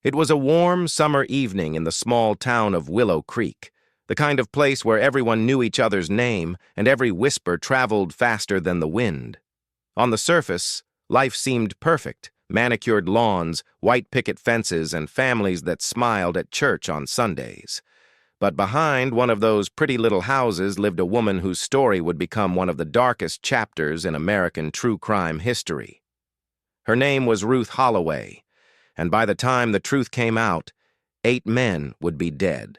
It was a warm summer evening in the small town of Willow Creek, the kind of place where everyone knew each other's name and every whisper traveled faster than the wind. On the surface, life seemed perfect: manicured lawns, white picket fences, and families that smiled at church on Sundays. But behind one of those pretty little houses lived a woman whose story would become one of the darkest chapters in American true crime history. Her name was Ruth Holloway, and by the time the truth came out, 8 men would be dead,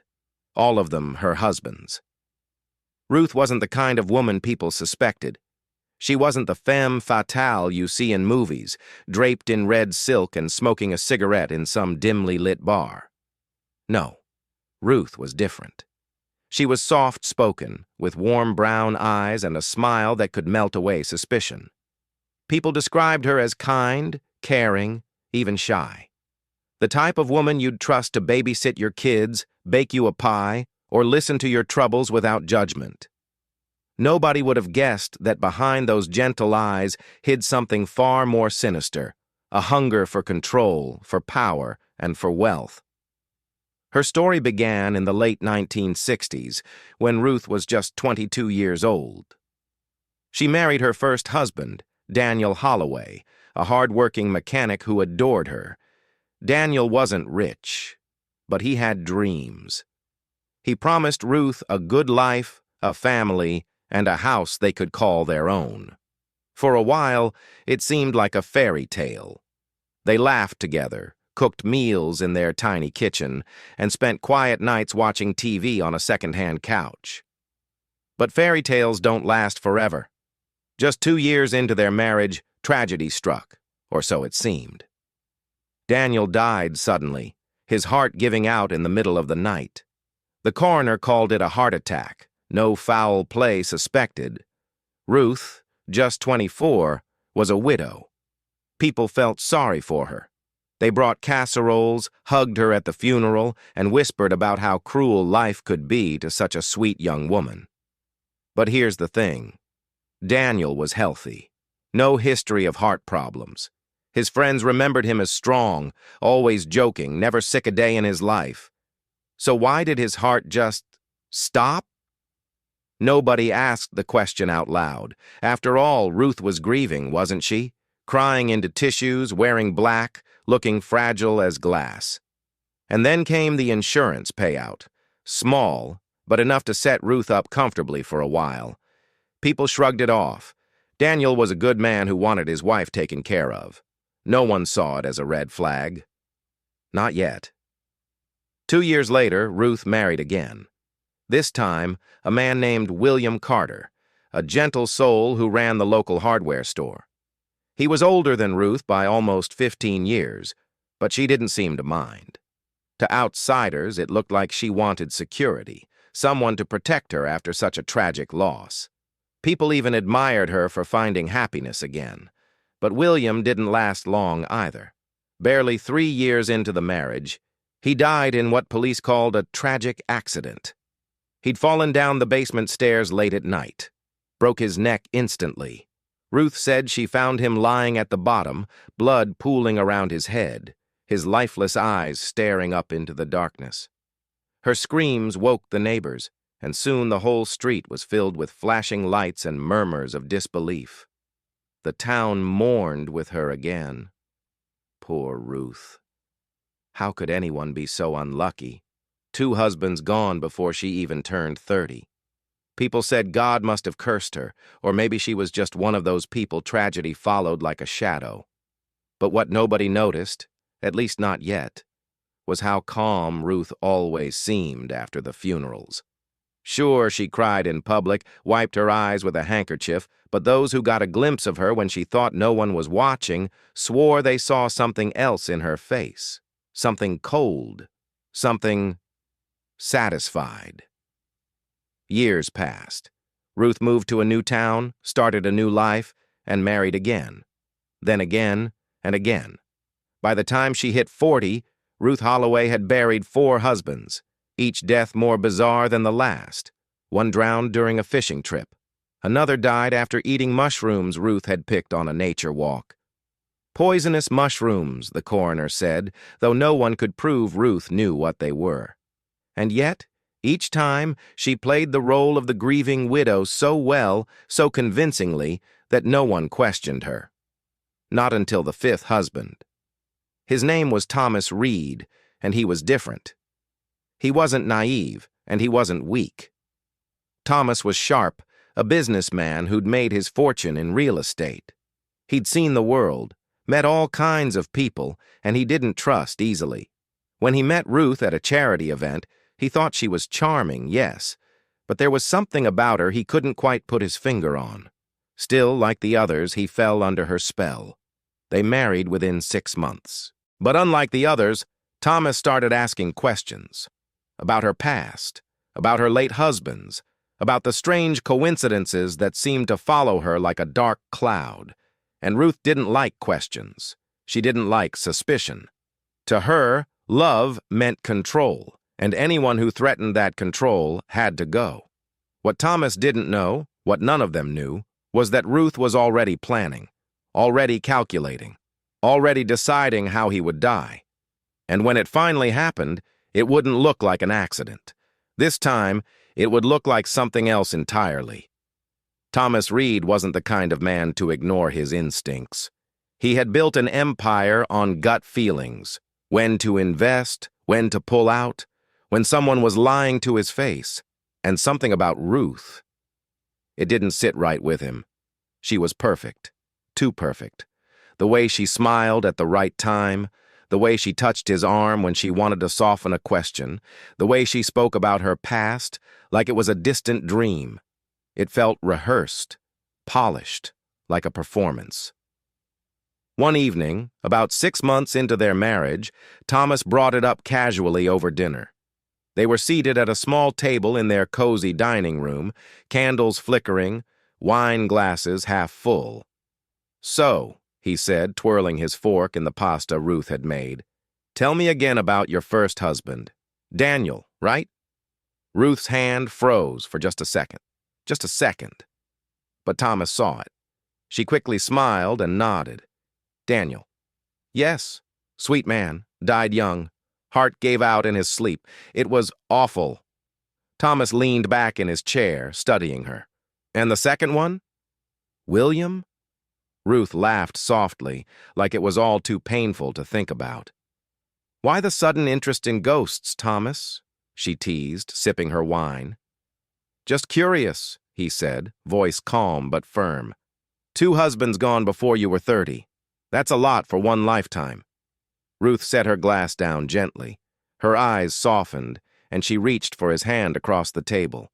all of them her husbands. Ruth wasn't the kind of woman people suspected. She wasn't the femme fatale you see in movies, draped in red silk and smoking a cigarette in some dimly lit bar. No, Ruth was different. She was soft-spoken, with warm brown eyes and a smile that could melt away suspicion. People described her as kind, caring, even shy. The type of woman you'd trust to babysit your kids, bake you a pie, or listen to your troubles without judgment. Nobody would have guessed that behind those gentle eyes hid something far more sinister, a hunger for control, for power, and for wealth. Her story began in the late 1960s, when Ruth was just 22 years old. She married her first husband, Daniel Holloway, a hard-working mechanic who adored her. Daniel wasn't rich, but he had dreams. He promised Ruth a good life, a family, and a house they could call their own. For a while, it seemed like a fairy tale. They laughed together, cooked meals in their tiny kitchen, and spent quiet nights watching TV on a second-hand couch. But fairy tales don't last forever. Just 2 years into their marriage, tragedy struck, or so it seemed. Daniel died suddenly, his heart giving out in the middle of the night. The coroner called it a heart attack, no foul play suspected. Ruth, just 24, was a widow. People felt sorry for her. They brought casseroles, hugged her at the funeral, and whispered about how cruel life could be to such a sweet young woman. But here's the thing. Daniel was healthy. No history of heart problems. His friends remembered him as strong, always joking, never sick a day in his life. So why did his heart just stop? Nobody asked the question out loud. After all, Ruth was grieving, wasn't she? Crying into tissues, wearing black, looking fragile as glass. And then came the insurance payout. Small, but enough to set Ruth up comfortably for a while. People shrugged it off. Daniel was a good man who wanted his wife taken care of. No one saw it as a red flag. Not yet. 2 years later, Ruth married again. This time, a man named William Carter, a gentle soul who ran the local hardware store. He was older than Ruth by almost 15 years, but she didn't seem to mind. To outsiders, it looked like she wanted security, someone to protect her after such a tragic loss. People even admired her for finding happiness again. But William didn't last long either. Barely 3 years into the marriage, he died in what police called a tragic accident. He'd fallen down the basement stairs late at night, broke his neck instantly. Ruth said she found him lying at the bottom, blood pooling around his head, his lifeless eyes staring up into the darkness. Her screams woke the neighbors, and soon the whole street was filled with flashing lights and murmurs of disbelief. The town mourned with her again. Poor Ruth. How could anyone be so unlucky? 2 husbands gone before she even turned 30. People said God must have cursed her, or maybe she was just one of those people tragedy followed like a shadow. But what nobody noticed, at least not yet, was how calm Ruth always seemed after the funerals. Sure, she cried in public, wiped her eyes with a handkerchief, but those who got a glimpse of her when she thought no one was watching swore they saw something else in her face. Something cold. Something satisfied. Years passed. Ruth moved to a new town, started a new life, and married again. Then again, and again. By the time she hit 40, Ruth Holloway had buried 4 husbands, each death more bizarre than the last. One drowned during a fishing trip. Another died after eating mushrooms Ruth had picked on a nature walk. Poisonous mushrooms, the coroner said, though no one could prove Ruth knew what they were. And yet, each time, she played the role of the grieving widow so well, so convincingly, that no one questioned her. Not until the fifth husband. His name was Thomas Reed, and he was different. He wasn't naive, and he wasn't weak. Thomas was sharp, a businessman who'd made his fortune in real estate. He'd seen the world, met all kinds of people, and he didn't trust easily. When he met Ruth at a charity event, he thought she was charming, yes, but there was something about her he couldn't quite put his finger on. Still, like the others, he fell under her spell. They married within 6 months. But unlike the others, Thomas started asking questions. About her past, about her late husbands, about the strange coincidences that seemed to follow her like a dark cloud. And Ruth didn't like questions. She didn't like suspicion. To her, love meant control, and anyone who threatened that control had to go. What Thomas didn't know, what none of them knew, was that Ruth was already planning, already calculating, already deciding how he would die. And when it finally happened, it wouldn't look like an accident. This time, it would look like something else entirely. Thomas Reed wasn't the kind of man to ignore his instincts. He had built an empire on gut feelings, when to invest, when to pull out, when someone was lying to his face, and something about Ruth. It didn't sit right with him. She was perfect, too perfect. The way she smiled at the right time, the way she touched his arm when she wanted to soften a question, the way she spoke about her past like it was a distant dream. It felt rehearsed, polished, like a performance. One evening, about 6 months into their marriage, Thomas brought it up casually over dinner. They were seated at a small table in their cozy dining room, candles flickering, wine glasses half full. "So," he said, twirling his fork in the pasta Ruth had made, "tell me again about your first husband. Daniel, right?" Ruth's hand froze for just a second. Just a second. But Thomas saw it. She quickly smiled and nodded. "Daniel." "Yes. Sweet man. Died young. Heart gave out in his sleep. It was awful." Thomas leaned back in his chair, studying her. "And the second one?" "William?" Ruth laughed softly, like it was all too painful to think about. "Why the sudden interest in ghosts, Thomas?" she teased, sipping her wine. "Just curious," he said, voice calm but firm. "2 husbands gone before you were 30. That's a lot for one lifetime." Ruth set her glass down gently. Her eyes softened, and she reached for his hand across the table.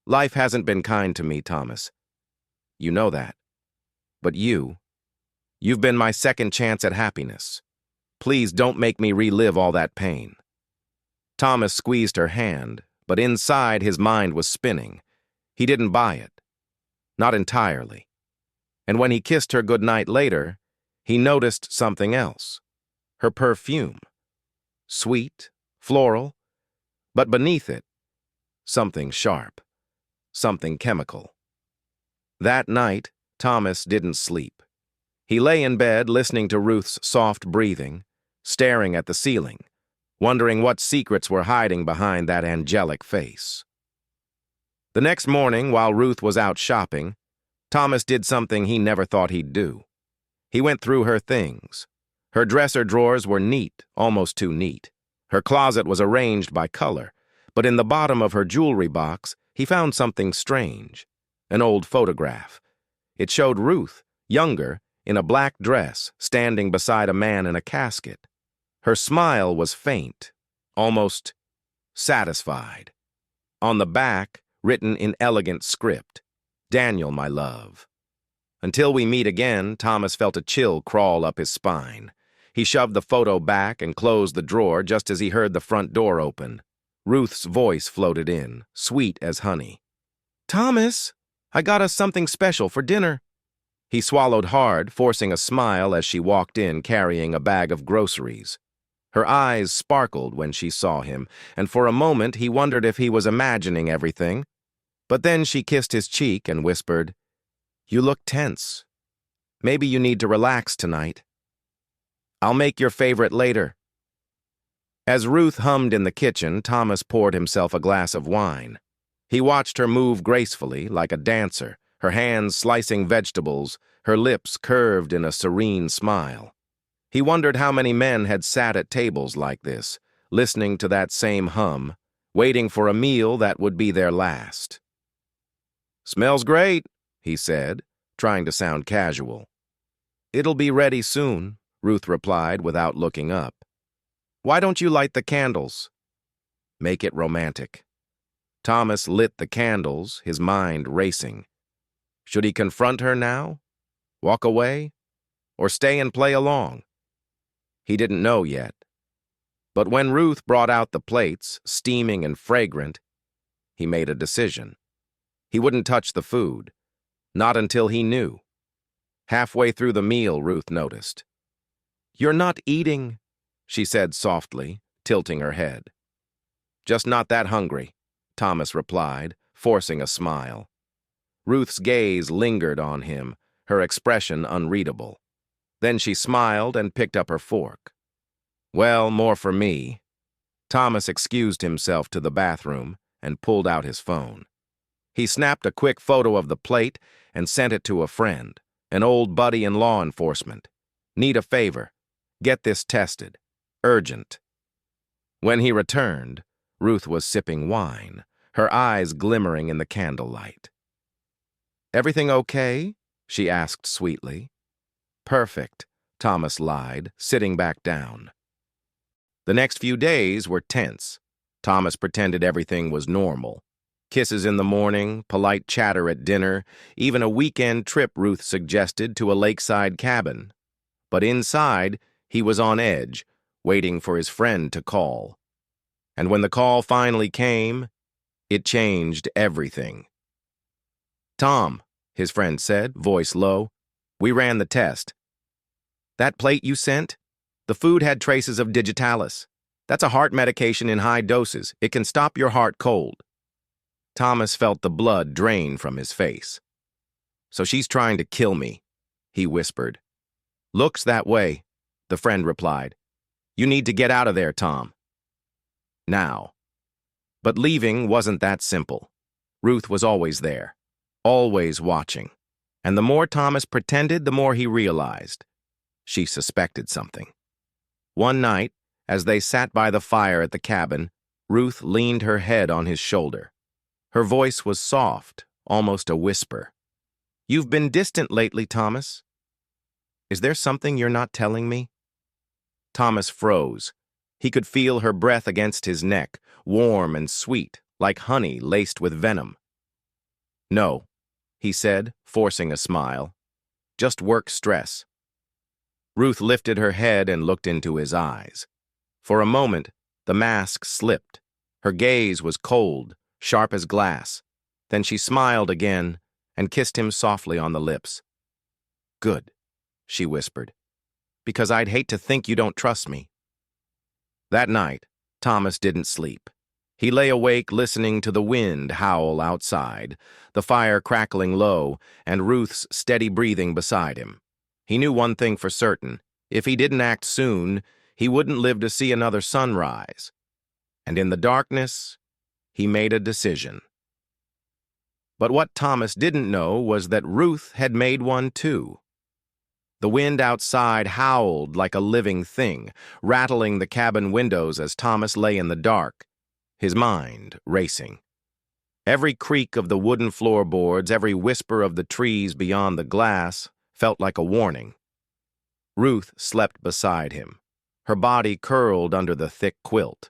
"Life hasn't been kind to me, Thomas. You know that. But you've been my second chance at happiness. Please don't make me relive all that pain." Thomas squeezed her hand, but inside his mind was spinning. He didn't buy it. Not entirely. And when he kissed her goodnight later, he noticed something else. Her perfume. Sweet, floral, but beneath it, something sharp, something chemical. That night, Thomas didn't sleep. He lay in bed listening to Ruth's soft breathing, staring at the ceiling, wondering what secrets were hiding behind that angelic face. The next morning, while Ruth was out shopping, Thomas did something he never thought he'd do. He went through her things. Her dresser drawers were neat, almost too neat. Her closet was arranged by color, but in the bottom of her jewelry box, he found something strange. An old photograph. It showed Ruth, younger, in a black dress, standing beside a man in a casket. Her smile was faint, almost satisfied. On the back, written in elegant script, "Daniel, my love." Until we meet again, Thomas felt a chill crawl up his spine. He shoved the photo back and closed the drawer just as he heard the front door open. Ruth's voice floated in, sweet as honey. "Thomas, I got us something special for dinner." He swallowed hard, forcing a smile as she walked in carrying a bag of groceries. Her eyes sparkled when she saw him, and for a moment he wondered if he was imagining everything. But then she kissed his cheek and whispered, "You look tense." Maybe you need to relax tonight. I'll make your favorite later. As Ruth hummed in the kitchen, Thomas poured himself a glass of wine. He watched her move gracefully, like a dancer, her hands slicing vegetables, her lips curved in a serene smile. He wondered how many men had sat at tables like this, listening to that same hum, waiting for a meal that would be their last. "Smells great," he said, trying to sound casual. "It'll be ready soon," Ruth replied without looking up. "Why don't you light the candles?" "Make it romantic." Thomas lit the candles, his mind racing. Should he confront her now? Walk away? Or stay and play along? He didn't know yet. But when Ruth brought out the plates, steaming and fragrant, he made a decision. He wouldn't touch the food. Not until he knew. Halfway through the meal, Ruth noticed. "You're not eating," she said softly, tilting her head. "Just not that hungry," Thomas replied, forcing a smile. Ruth's gaze lingered on him, her expression unreadable. Then she smiled and picked up her fork. "Well, more for me." Thomas excused himself to the bathroom and pulled out his phone. He snapped a quick photo of the plate and sent it to a friend, an old buddy in law enforcement. "Need a favor. Get this tested. Urgent." When he returned, Ruth was sipping wine, her eyes glimmering in the candlelight. "Everything okay?" she asked sweetly. "Perfect," Thomas lied, sitting back down. The next few days were tense. Thomas pretended everything was normal. Kisses in the morning, polite chatter at dinner, even a weekend trip Ruth suggested to a lakeside cabin. But inside, he was on edge, waiting for his friend to call. And when the call finally came, it changed everything. "Tom," his friend said, voice low, "we ran the test. That plate you sent? The food had traces of digitalis. That's a heart medication in high doses. It can stop your heart cold." Thomas felt the blood drain from his face. "So she's trying to kill me," he whispered. "Looks that way," the friend replied. "You need to get out of there, Tom." Now. But leaving wasn't that simple. Ruth was always there, always watching. And the more Thomas pretended, the more he realized. She suspected something. One night, as they sat by the fire at the cabin, Ruth leaned her head on his shoulder. Her voice was soft, almost a whisper. "You've been distant lately, Thomas. Is there something you're not telling me?" Thomas froze. He could feel her breath against his neck, warm and sweet, like honey laced with venom. "No," he said, forcing a smile. "Just work stress." Ruth lifted her head and looked into his eyes. For a moment, the mask slipped. Her gaze was cold, sharp as glass. Then she smiled again and kissed him softly on the lips. "Good," she whispered, "because I'd hate to think you don't trust me." That night, Thomas didn't sleep. He lay awake listening to the wind howl outside, the fire crackling low, and Ruth's steady breathing beside him. He knew one thing for certain. If he didn't act soon, he wouldn't live to see another sunrise. And in the darkness, he made a decision. But what Thomas didn't know was that Ruth had made one too. The wind outside howled like a living thing, rattling the cabin windows as Thomas lay in the dark, his mind racing. Every creak of the wooden floorboards, every whisper of the trees beyond the glass felt like a warning. Ruth slept beside him, her body curled under the thick quilt,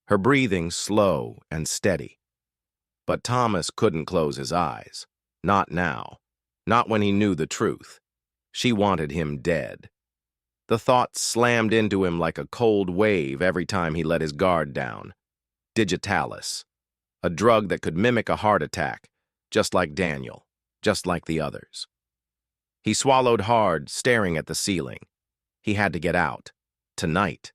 her breathing slow and steady. But Thomas couldn't close his eyes. Not now. Not when he knew the truth. She wanted him dead. The thought slammed into him like a cold wave every time he let his guard down. Digitalis. A drug that could mimic a heart attack, just like Daniel, just like the others. He swallowed hard, staring at the ceiling. He had to get out. Tonight.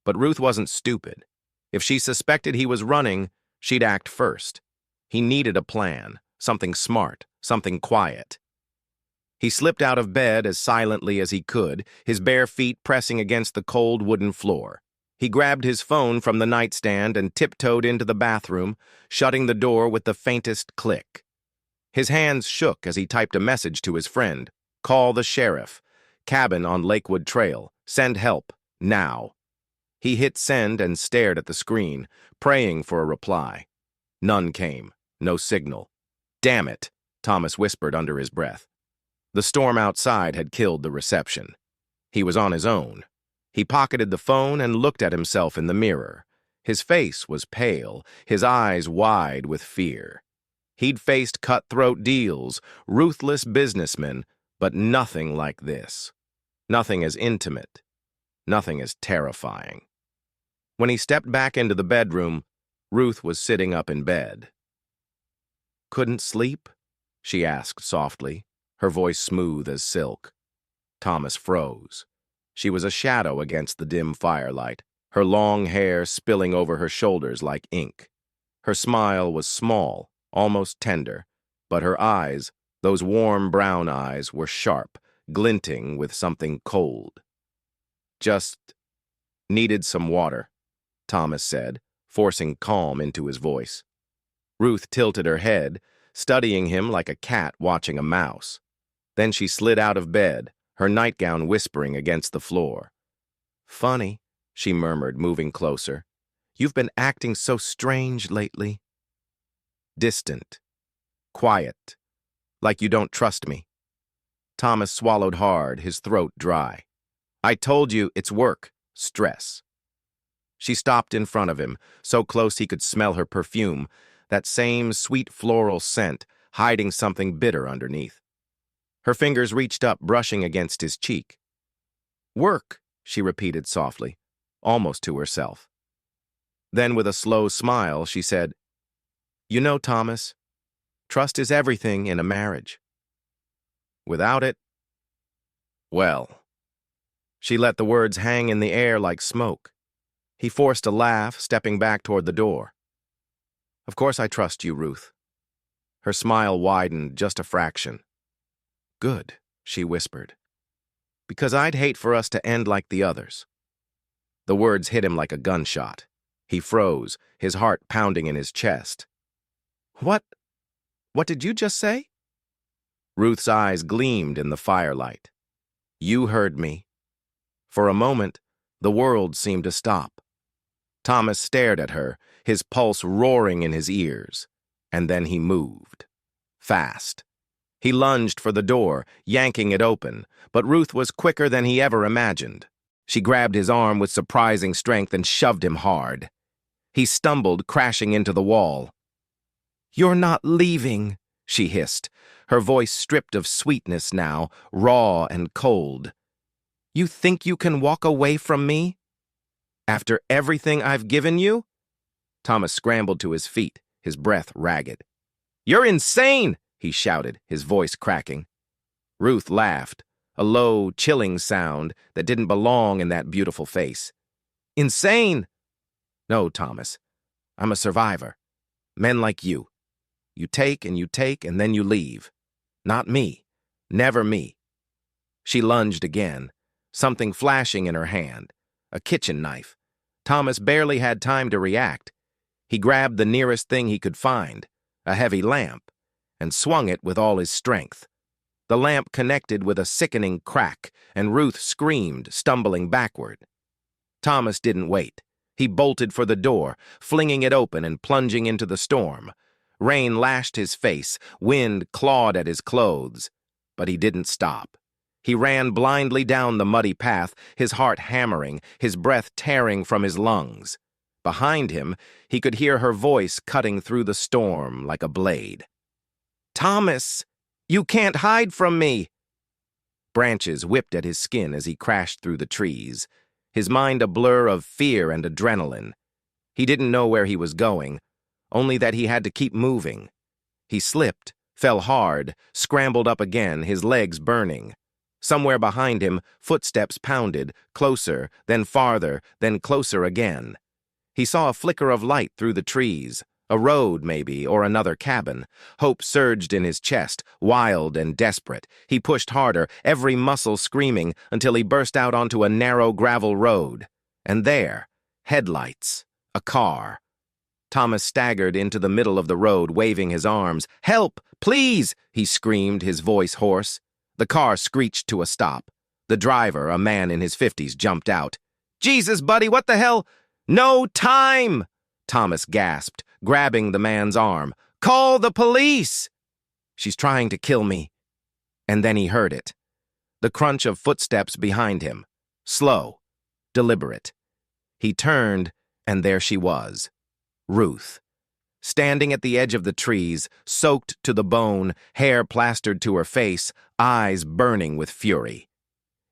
But Ruth wasn't stupid. If she suspected he was running, she'd act first. He needed a plan, something smart, something quiet. He slipped out of bed as silently as he could, his bare feet pressing against the cold wooden floor. He grabbed his phone from the nightstand and tiptoed into the bathroom, shutting the door with the faintest click. His hands shook as he typed a message to his friend. "Call the sheriff. Cabin on Lakewood Trail. Send help. Now." He hit send and stared at the screen, praying for a reply. None came. No signal. "Damn it," Thomas whispered under his breath. The storm outside had killed the reception. He was on his own. He pocketed the phone and looked at himself in the mirror. His face was pale, his eyes wide with fear. He'd faced cutthroat deals, ruthless businessmen, but nothing like this. Nothing as intimate. Nothing as terrifying. When he stepped back into the bedroom, Ruth was sitting up in bed. "Couldn't sleep?" she asked softly, her voice smooth as silk. Thomas froze. She was a shadow against the dim firelight, her long hair spilling over her shoulders like ink. Her smile was small, almost tender, but her eyes, those warm brown eyes, were sharp, glinting with something cold. "Just needed some water," Thomas said, forcing calm into his voice. Ruth tilted her head, studying him like a cat watching a mouse. Then she slid out of bed, her nightgown whispering against the floor. "Funny," she murmured, moving closer. "You've been acting so strange lately." Distant. Quiet. Like you don't trust me. Thomas swallowed hard, his throat dry. "I told you it's work. Stress." She stopped in front of him, so close he could smell her perfume, that same sweet floral scent, hiding something bitter underneath. Her fingers reached up, brushing against his cheek. "Work," she repeated softly, almost to herself. Then, with a slow smile, she said, "You know, Thomas, trust is everything in a marriage. Without it, well." She let the words hang in the air like smoke. He forced a laugh, stepping back toward the door. "Of course I trust you, Ruth." Her smile widened just a fraction. "Good," she whispered. "Because I'd hate for us to end like the others." The words hit him like a gunshot. He froze, his heart pounding in his chest. What did you just say?" Ruth's eyes gleamed in the firelight. "You heard me." For a moment, the world seemed to stop. Thomas stared at her, his pulse roaring in his ears. And then he moved. Fast. He lunged for the door, yanking it open, but Ruth was quicker than he ever imagined. She grabbed his arm with surprising strength and shoved him hard. He stumbled, crashing into the wall. "You're not leaving," she hissed, her voice stripped of sweetness now, raw and cold. "You think you can walk away from me? After everything I've given you?" Thomas scrambled to his feet, his breath ragged. "You're insane!" he shouted, his voice cracking. Ruth laughed, a low, chilling sound that didn't belong in that beautiful face. "Insane?" "No, Thomas. I'm a survivor. Men like you. You take, and then you leave. Not me. Never me." She lunged again, something flashing in her hand. A kitchen knife. Thomas barely had time to react. He grabbed the nearest thing he could find, a heavy lamp, and swung it with all his strength. The lamp connected with a sickening crack, and Ruth screamed, stumbling backward. Thomas didn't wait. He bolted for the door, flinging it open and plunging into the storm. Rain lashed his face, wind clawed at his clothes. But he didn't stop. He ran blindly down the muddy path, his heart hammering, his breath tearing from his lungs. Behind him, he could hear her voice cutting through the storm like a blade. "Thomas, you can't hide from me!" Branches whipped at his skin as he crashed through the trees, his mind a blur of fear and adrenaline. He didn't know where he was going, only that he had to keep moving. He slipped, fell hard, scrambled up again, his legs burning. Somewhere behind him, footsteps pounded, closer, then farther, then closer again. He saw a flicker of light through the trees, A road, maybe, or another cabin. Hope surged in his chest, wild and desperate. He pushed harder, every muscle screaming, until he burst out onto a narrow gravel road. And there, headlights, a car. Thomas staggered into the middle of the road, waving his arms. "Help! Please!" he screamed, his voice hoarse. The car screeched to a stop. The driver, a man in his 50s, jumped out. "Jesus, buddy, what the hell?" "No time!" Thomas gasped, grabbing the man's arm. "Call the police!" "She's trying to kill me." And then he heard it. The crunch of footsteps behind him. Slow, deliberate. He turned, and there she was. Ruth. Standing at the edge of the trees, soaked to the bone, hair plastered to her face, eyes burning with fury.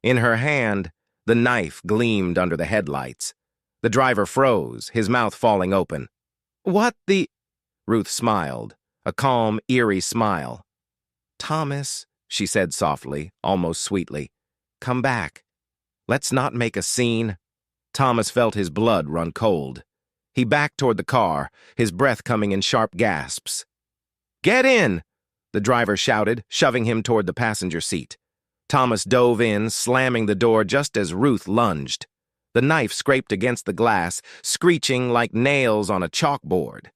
In her hand, the knife gleamed under the headlights. The driver froze, his mouth falling open. "What the—" Ruth smiled, a calm, eerie smile. "Thomas," she said softly, almost sweetly, "come back. Let's not make a scene." Thomas felt his blood run cold. He backed toward the car, his breath coming in sharp gasps. "Get in!" the driver shouted, shoving him toward the passenger seat. Thomas dove in, slamming the door just as Ruth lunged. The knife scraped against the glass, screeching like nails on a chalkboard.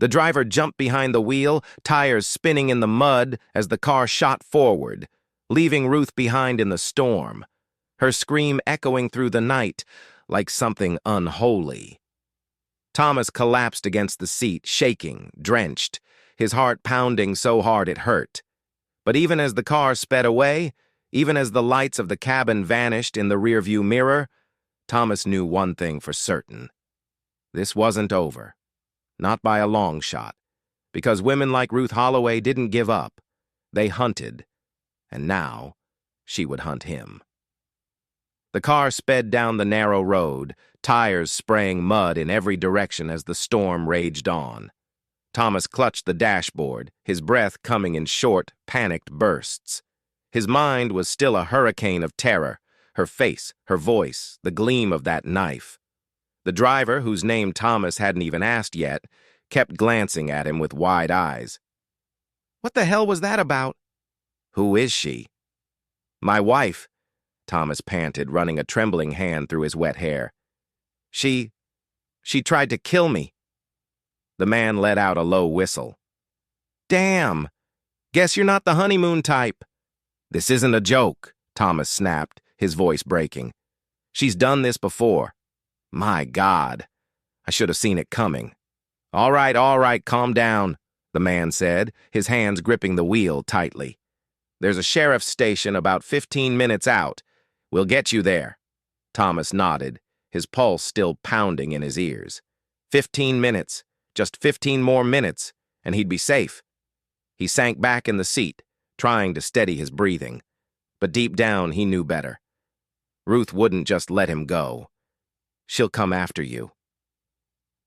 The driver jumped behind the wheel, tires spinning in the mud as the car shot forward, leaving Ruth behind in the storm, her scream echoing through the night like something unholy. Thomas collapsed against the seat, shaking, drenched, his heart pounding so hard it hurt. But even as the car sped away, even as the lights of the cabin vanished in the rearview mirror, Thomas knew one thing for certain. This wasn't over. Not by a long shot. Because women like Ruth Holloway didn't give up. They hunted. And now, she would hunt him. The car sped down the narrow road, tires spraying mud in every direction as the storm raged on. Thomas clutched the dashboard, his breath coming in short, panicked bursts. His mind was still a hurricane of terror, her face, her voice, the gleam of that knife. The driver, whose name Thomas hadn't even asked yet, kept glancing at him with wide eyes. "What the hell was that about?" "Who is she?" "My wife," Thomas panted, running a trembling hand through his wet hair. She tried to kill me." The man let out a low whistle. "Damn! Guess you're not the honeymoon type." "This isn't a joke," Thomas snapped, his voice breaking. "She's done this before." My God, I should have seen it coming. All right, calm down," the man said, his hands gripping the wheel tightly. "There's a sheriff's station about 15 minutes out. We'll get you there." Thomas nodded, his pulse still pounding in his ears. 15 minutes, just 15 more minutes, and he'd be safe. He sank back in the seat, trying to steady his breathing. But deep down, he knew better. Ruth wouldn't just let him go. "She'll come after you."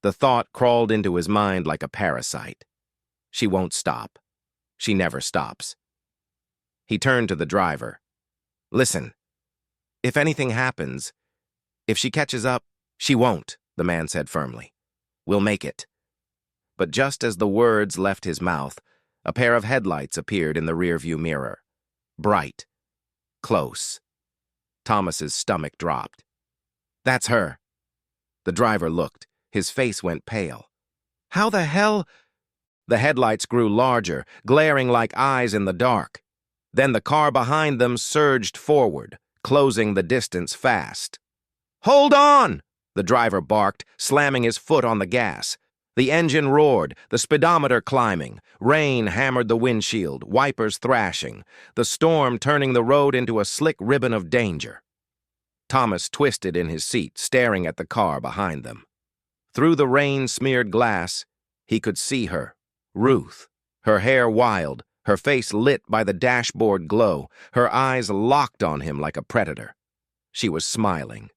The thought crawled into his mind like a parasite. She won't stop. She never stops. He turned to the driver. "Listen, if anything happens, if she catches up—" "She won't," the man said firmly. "We'll make it." But just as the words left his mouth, a pair of headlights appeared in the rearview mirror. Bright. Close. Thomas's stomach dropped. "That's her." The driver looked. His face went pale. "How the hell—" The headlights grew larger, glaring like eyes in the dark. Then the car behind them surged forward, closing the distance fast. "Hold on!" the driver barked, slamming his foot on the gas. The engine roared, the speedometer climbing. Rain hammered the windshield, wipers thrashing, the storm turning the road into a slick ribbon of danger. Thomas twisted in his seat, staring at the car behind them. Through the rain-smeared glass, he could see her, Ruth, her hair wild, her face lit by the dashboard glow, her eyes locked on him like a predator. She was smiling.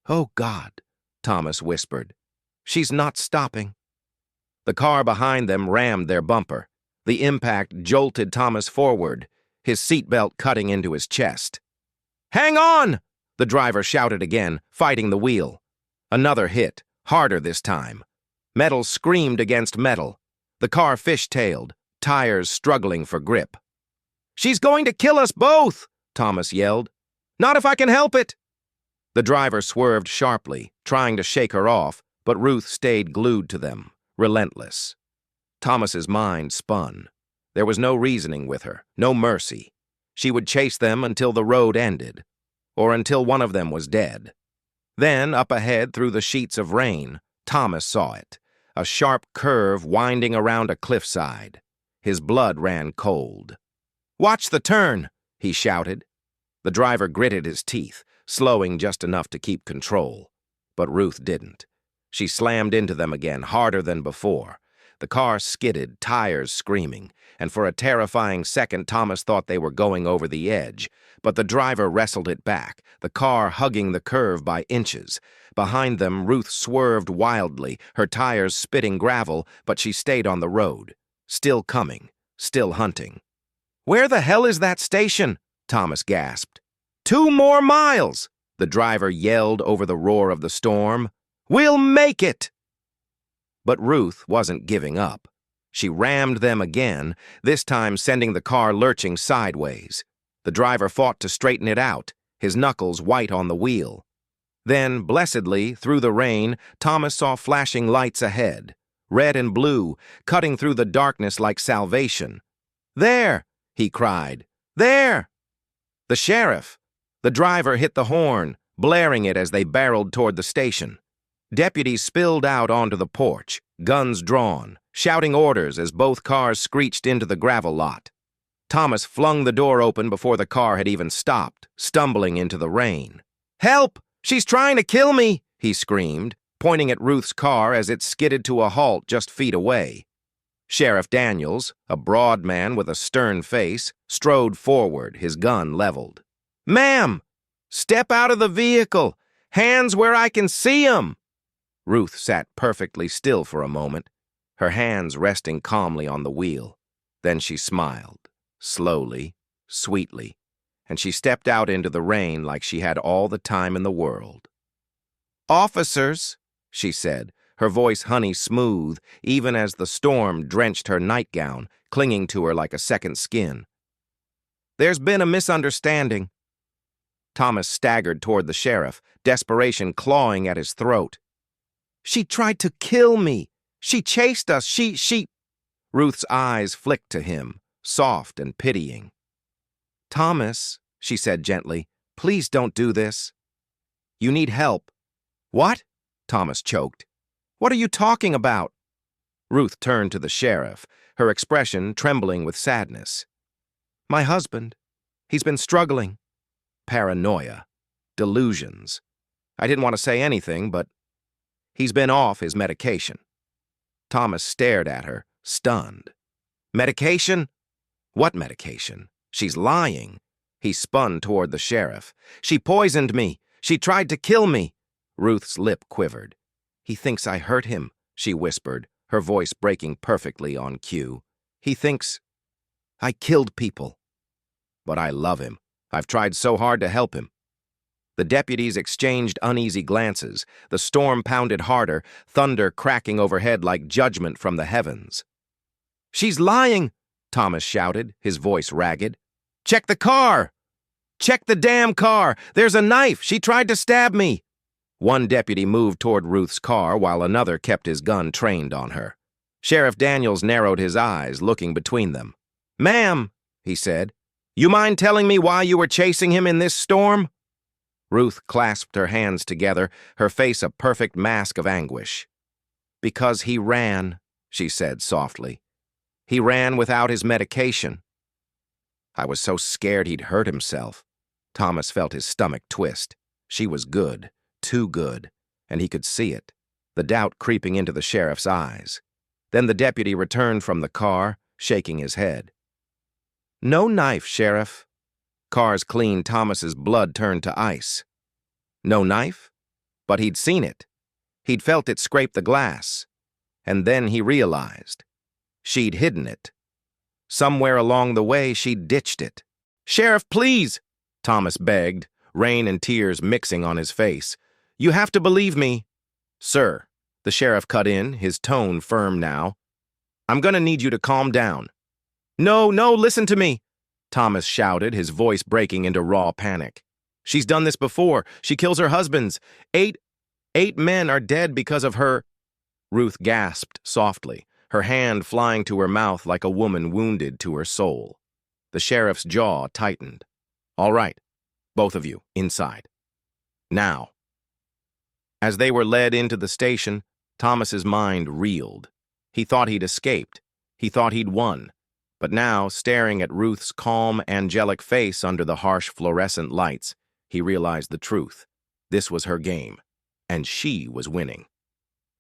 "Oh, God," Thomas whispered. "She's not stopping." The car behind them rammed their bumper. The impact jolted Thomas forward, his seatbelt cutting into his chest. "Hang on!" the driver shouted again, fighting the wheel. Another hit, harder this time. Metal screamed against metal. The car fishtailed, tires struggling for grip. "She's going to kill us both!" Thomas yelled. "Not if I can help it!" The driver swerved sharply, trying to shake her off, but Ruth stayed glued to them, relentless. Thomas's mind spun. There was no reasoning with her, no mercy. She would chase them until the road ended, or until one of them was dead. Then, up ahead through the sheets of rain, Thomas saw it, a sharp curve winding around a cliffside. His blood ran cold. "Watch the turn!" he shouted. The driver gritted his teeth, slowing just enough to keep control. But Ruth didn't. She slammed into them again, harder than before. The car skidded, tires screaming, and for a terrifying second Thomas thought they were going over the edge. But the driver wrestled it back, the car hugging the curve by inches. Behind them, Ruth swerved wildly, her tires spitting gravel, but she stayed on the road. Still coming, still hunting. "Where the hell is that station?" Thomas gasped. "2 more miles!" the driver yelled over the roar of the storm. "We'll make it!" But Ruth wasn't giving up. She rammed them again, this time sending the car lurching sideways. The driver fought to straighten it out, his knuckles white on the wheel. Then, blessedly, through the rain, Thomas saw flashing lights ahead, red and blue, cutting through the darkness like salvation. "There!" he cried. "There!" The sheriff. The driver hit the horn, blaring it as they barreled toward the station. Deputies spilled out onto the porch, guns drawn, shouting orders as both cars screeched into the gravel lot. Thomas flung the door open before the car had even stopped, stumbling into the rain. "Help! She's trying to kill me!" he screamed, pointing at Ruth's car as it skidded to a halt just feet away. Sheriff Daniels, a broad man with a stern face, strode forward, his gun leveled. "Ma'am! Step out of the vehicle! Hands where I can see 'em!" Ruth sat perfectly still for a moment, her hands resting calmly on the wheel. Then she smiled, slowly, sweetly, and she stepped out into the rain like she had all the time in the world. "Officers," she said, her voice honey smooth, even as the storm drenched her nightgown, clinging to her like a second skin. "There's been a misunderstanding." Thomas staggered toward the sheriff, desperation clawing at his throat. "She tried to kill me. She chased us. She... Ruth's eyes flicked to him, soft and pitying. "Thomas," she said gently, "please don't do this. You need help." "What?" Thomas choked. "What are you talking about?" Ruth turned to the sheriff, her expression trembling with sadness. "My husband. He's been struggling." Paranoia. Delusions. I didn't want to say anything, but he's been off his medication. Thomas stared at her, stunned. "Medication? What medication? She's lying." He spun toward the sheriff. "She poisoned me. She tried to kill me." Ruth's lip quivered. "He thinks I hurt him," she whispered, her voice breaking perfectly on cue. "He thinks I killed people. But I love him. I've tried so hard to help him." The deputies exchanged uneasy glances. The storm pounded harder, thunder cracking overhead like judgment from the heavens. "She's lying!" Thomas shouted, his voice ragged. "Check the car! Check the damn car! There's a knife! She tried to stab me!" One deputy moved toward Ruth's car while another kept his gun trained on her. Sheriff Daniels narrowed his eyes, looking between them. "Ma'am," he said, "you mind telling me why you were chasing him in this storm?" Ruth clasped her hands together, her face a perfect mask of anguish. "Because he ran," she said softly. "He ran without his medication." I was so scared he'd hurt himself. Thomas felt his stomach twist. She was good, too good, and he could see it, the doubt creeping into the sheriff's eyes. Then the deputy returned from the car, shaking his head. "No knife, Sheriff." Car's clean, Thomas's blood turned to ice. No knife? But he'd seen it. He'd felt it scrape the glass. And then he realized. She'd hidden it. Somewhere along the way, she'd ditched it. "Sheriff, please," Thomas begged, rain and tears mixing on his face. "You have to believe me." "Sir," The sheriff cut in, his tone firm now. I'm gonna need you to calm down. No, no, listen to me, Thomas shouted, his voice breaking into raw panic. She's done this before. She kills her husbands. Eight men are dead because of her. Ruth gasped softly, her hand flying to her mouth like a woman wounded to her soul. The sheriff's jaw tightened. All right, both of you, inside. Now. As they were led into the station, Thomas's mind reeled. He thought he'd escaped. He thought he'd won. But now, staring at Ruth's calm, angelic face under the harsh fluorescent lights, he realized the truth. This was her game, and she was winning.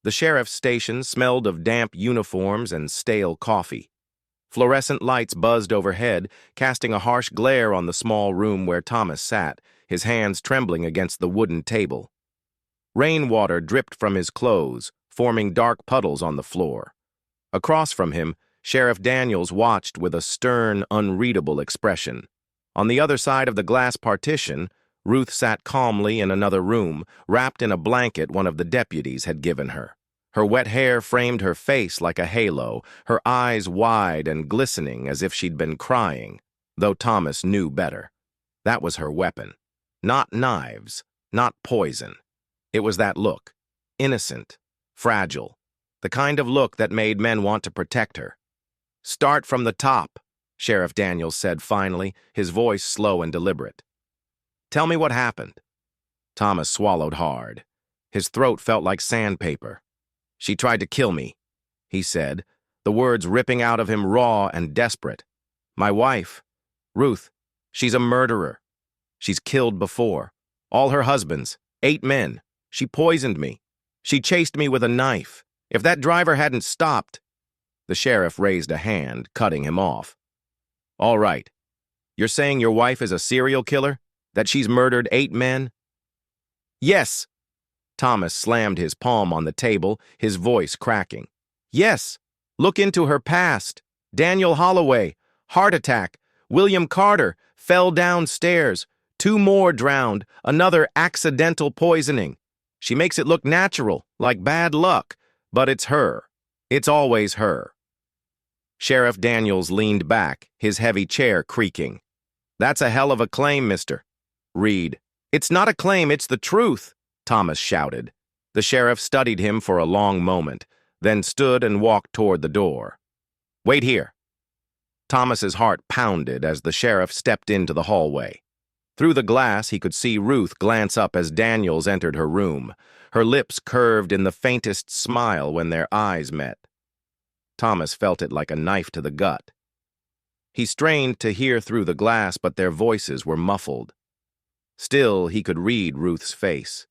The sheriff's station smelled of damp uniforms and stale coffee. Fluorescent lights buzzed overhead, casting a harsh glare on the small room where Thomas sat, his hands trembling against the wooden table. Rainwater dripped from his clothes, forming dark puddles on the floor. Across from him, Sheriff Daniels watched with a stern, unreadable expression. On the other side of the glass partition, Ruth sat calmly in another room, wrapped in a blanket one of the deputies had given her. Her wet hair framed her face like a halo, her eyes wide and glistening as if she'd been crying, though Thomas knew better. That was her weapon. Not knives, not poison. It was that look, innocent, fragile, the kind of look that made men want to protect her. Start from the top, Sheriff Daniels said finally, his voice slow and deliberate. Tell me what happened. Thomas swallowed hard. His throat felt like sandpaper. She tried to kill me, he said, the words ripping out of him raw and desperate. My wife, Ruth, she's a murderer. She's killed before. All her husbands, 8 men. She poisoned me. She chased me with a knife. If that driver hadn't stopped... The sheriff raised a hand, cutting him off. All right. You're saying your wife is a serial killer? That she's murdered 8 men? Yes. Thomas slammed his palm on the table, his voice cracking. Yes. Look into her past. Daniel Holloway, heart attack. William Carter, fell downstairs. 2 more drowned, another accidental poisoning. She makes it look natural, like bad luck, but it's her. It's always her. Sheriff Daniels leaned back, his heavy chair creaking. That's a hell of a claim, mister. Reed. It's not a claim, it's the truth, Thomas shouted. The sheriff studied him for a long moment, then stood and walked toward the door. Wait here. Thomas's heart pounded as the sheriff stepped into the hallway. Through the glass, he could see Ruth glance up as Daniels entered her room, her lips curved in the faintest smile when their eyes met. Thomas felt it like a knife to the gut. He strained to hear through the glass, but their voices were muffled. Still, he could read Ruth's face,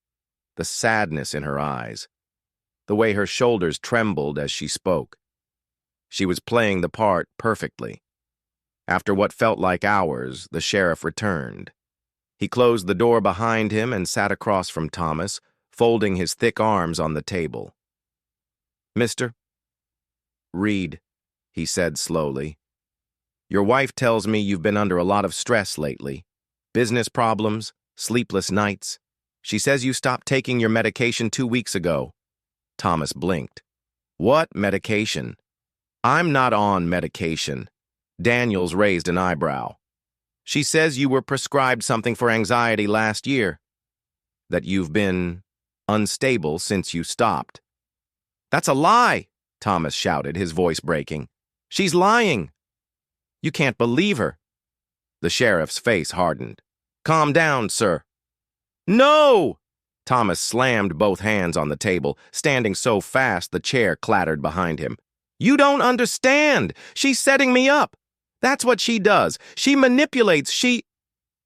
the sadness in her eyes, the way her shoulders trembled as she spoke. She was playing the part perfectly. After what felt like hours, the sheriff returned. He closed the door behind him and sat across from Thomas, folding his thick arms on the table. Mister Reed, he said slowly, your wife tells me you've been under a lot of stress lately. Business problems, sleepless nights. She says you stopped taking your medication 2 weeks ago. Thomas blinked. What medication? I'm not on medication. Daniels raised an eyebrow. She says you were prescribed something for anxiety last year. That you've been unstable since you stopped. That's a lie, Thomas shouted, his voice breaking. She's lying. You can't believe her. The sheriff's face hardened. Calm down, sir. No! Thomas slammed both hands on the table, standing so fast the chair clattered behind him. You don't understand. She's setting me up. That's what she does. She manipulates.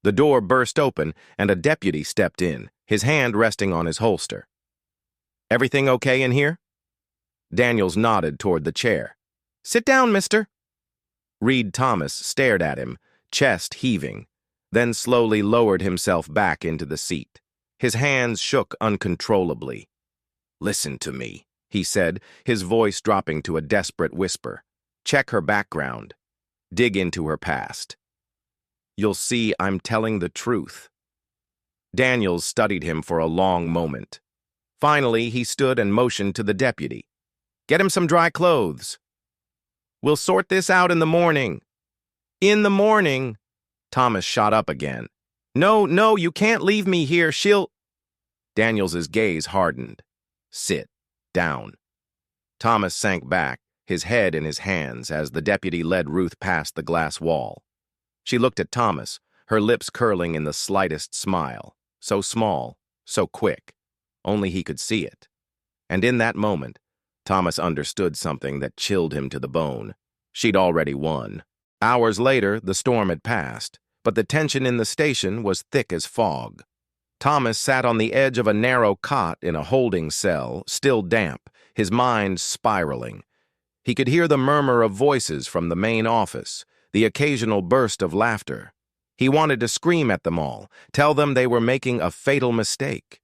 The door burst open, and a deputy stepped in, his hand resting on his holster. Everything okay in here? Daniels nodded toward the chair. Sit down, mister. Reed Thomas stared at him, chest heaving, then slowly lowered himself back into the seat. His hands shook uncontrollably. Listen to me, he said, his voice dropping to a desperate whisper. Check her background. Dig into her past. You'll see I'm telling the truth. Daniels studied him for a long moment. Finally, he stood and motioned to the deputy. "Get him some dry clothes." "We'll sort this out in the morning." "In the morning." Thomas shot up again. "No, no, you can't leave me here. She'll—" Daniels's gaze hardened. "Sit down." Thomas sank back, his head in his hands, as the deputy led Ruth past the glass wall. She looked at Thomas, her lips curling in the slightest smile. So small, so quick. Only he could see it. And in that moment, Thomas understood something that chilled him to the bone. She'd already won. Hours later, the storm had passed, but the tension in the station was thick as fog. Thomas sat on the edge of a narrow cot in a holding cell, still damp, his mind spiraling. He could hear the murmur of voices from the main office, the occasional burst of laughter. He wanted to scream at them all, tell them they were making a fatal mistake.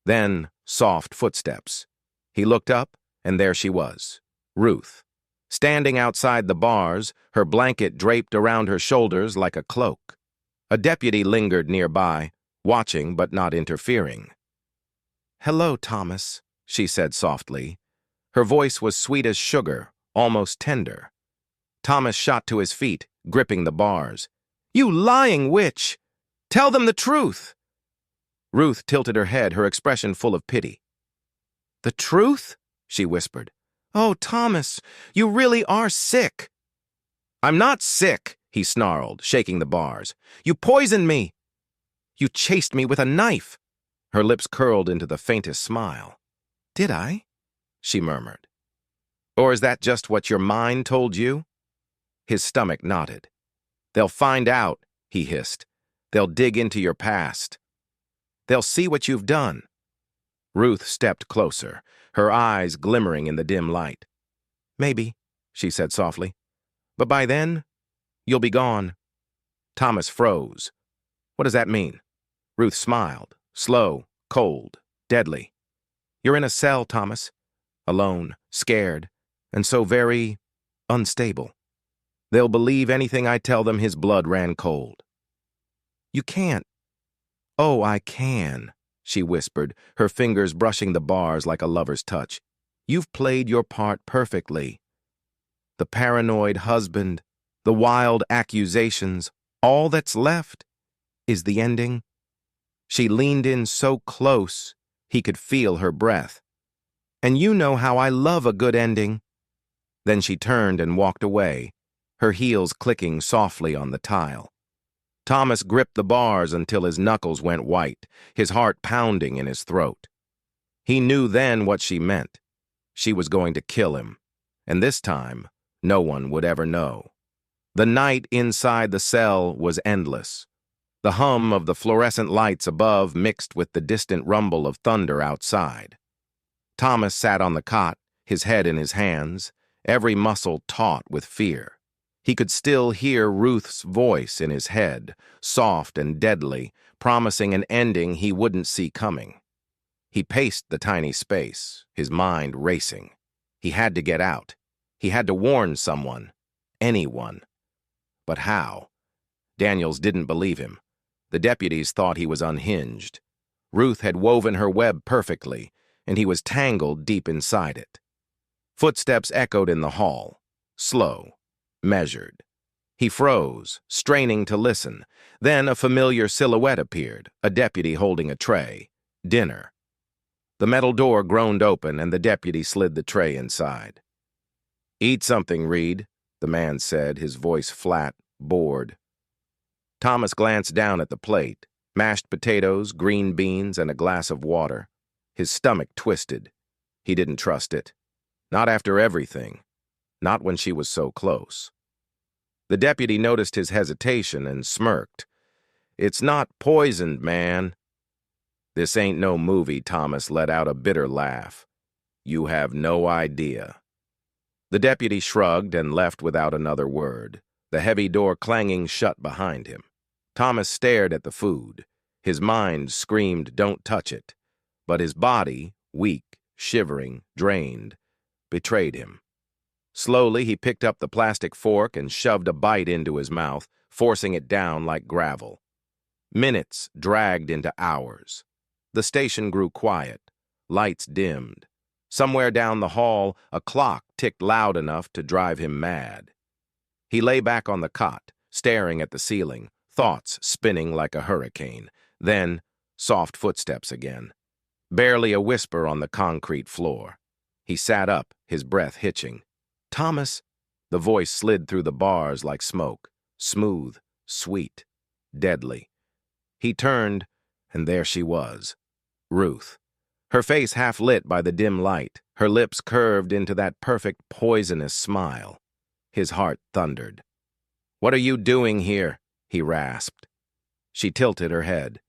Then, soft footsteps. He looked up, and there she was, Ruth, standing outside the bars, her blanket draped around her shoulders like a cloak. A deputy lingered nearby, watching but not interfering. "Hello, Thomas," she said softly. Her voice was sweet as sugar, almost tender. Thomas shot to his feet, gripping the bars. "You lying witch! Tell them the truth!" Ruth tilted her head, her expression full of pity. "The truth?" she whispered. "Oh, Thomas, you really are sick." "I'm not sick," he snarled, shaking the bars. "You poisoned me. You chased me with a knife." Her lips curled into the faintest smile. "Did I?" she murmured. "Or is that just what your mind told you?" His stomach knotted. "They'll find out," he hissed. "They'll dig into your past. They'll see what you've done." Ruth stepped closer, her eyes glimmering in the dim light. "Maybe," she said softly. "But by then, you'll be gone." Thomas froze. "What does that mean?" Ruth smiled, slow, cold, deadly. "You're in a cell, Thomas. Alone, scared, and so very unstable. They'll believe anything I tell them. His blood ran cold." "You can't." "Oh, I can," she whispered, her fingers brushing the bars like a lover's touch. "You've played your part perfectly. The paranoid husband, the wild accusations, all that's left is the ending." She leaned in so close, he could feel her breath. "And you know how I love a good ending." Then she turned and walked away, her heels clicking softly on the tile. Thomas gripped the bars until his knuckles went white, his heart pounding in his throat. He knew then what she meant. She was going to kill him, and this time, no one would ever know. The night inside the cell was endless. The hum of the fluorescent lights above mixed with the distant rumble of thunder outside. Thomas sat on the cot, his head in his hands, every muscle taut with fear. He could still hear Ruth's voice in his head, soft and deadly, promising an ending he wouldn't see coming. He paced the tiny space, his mind racing. He had to get out. He had to warn someone, anyone. But how? Daniels didn't believe him. The deputies thought he was unhinged. Ruth had woven her web perfectly, and he was tangled deep inside it. Footsteps echoed in the hall, slow, measured. He froze, straining to listen. Then a familiar silhouette appeared, a deputy holding a tray. Dinner. The metal door groaned open, and the deputy slid the tray inside. "Eat something, Reed," the man said, his voice flat, bored. Thomas glanced down at the plate, mashed potatoes, green beans, and a glass of water. His stomach twisted. He didn't trust it. Not after everything. Not when she was so close. The deputy noticed his hesitation and smirked. "It's not poisoned, man." "This ain't no movie," Thomas let out a bitter laugh. "You have no idea." The deputy shrugged and left without another word, the heavy door clanging shut behind him. Thomas stared at the food. His mind screamed, "Don't touch it." But his body, weak, shivering, drained, betrayed him. Slowly, he picked up the plastic fork and shoved a bite into his mouth, forcing it down like gravel. Minutes dragged into hours. The station grew quiet. Lights dimmed. Somewhere down the hall, a clock ticked loud enough to drive him mad. He lay back on the cot, staring at the ceiling, thoughts spinning like a hurricane. Then, soft footsteps again. Barely a whisper on the concrete floor. He sat up, his breath hitching. "Thomas!" The voice slid through the bars like smoke. Smooth, sweet, deadly. He turned, and there she was. Ruth. Her face half lit by the dim light, her lips curved into that perfect poisonous smile. His heart thundered. "What are you doing here?" he rasped. She tilted her head.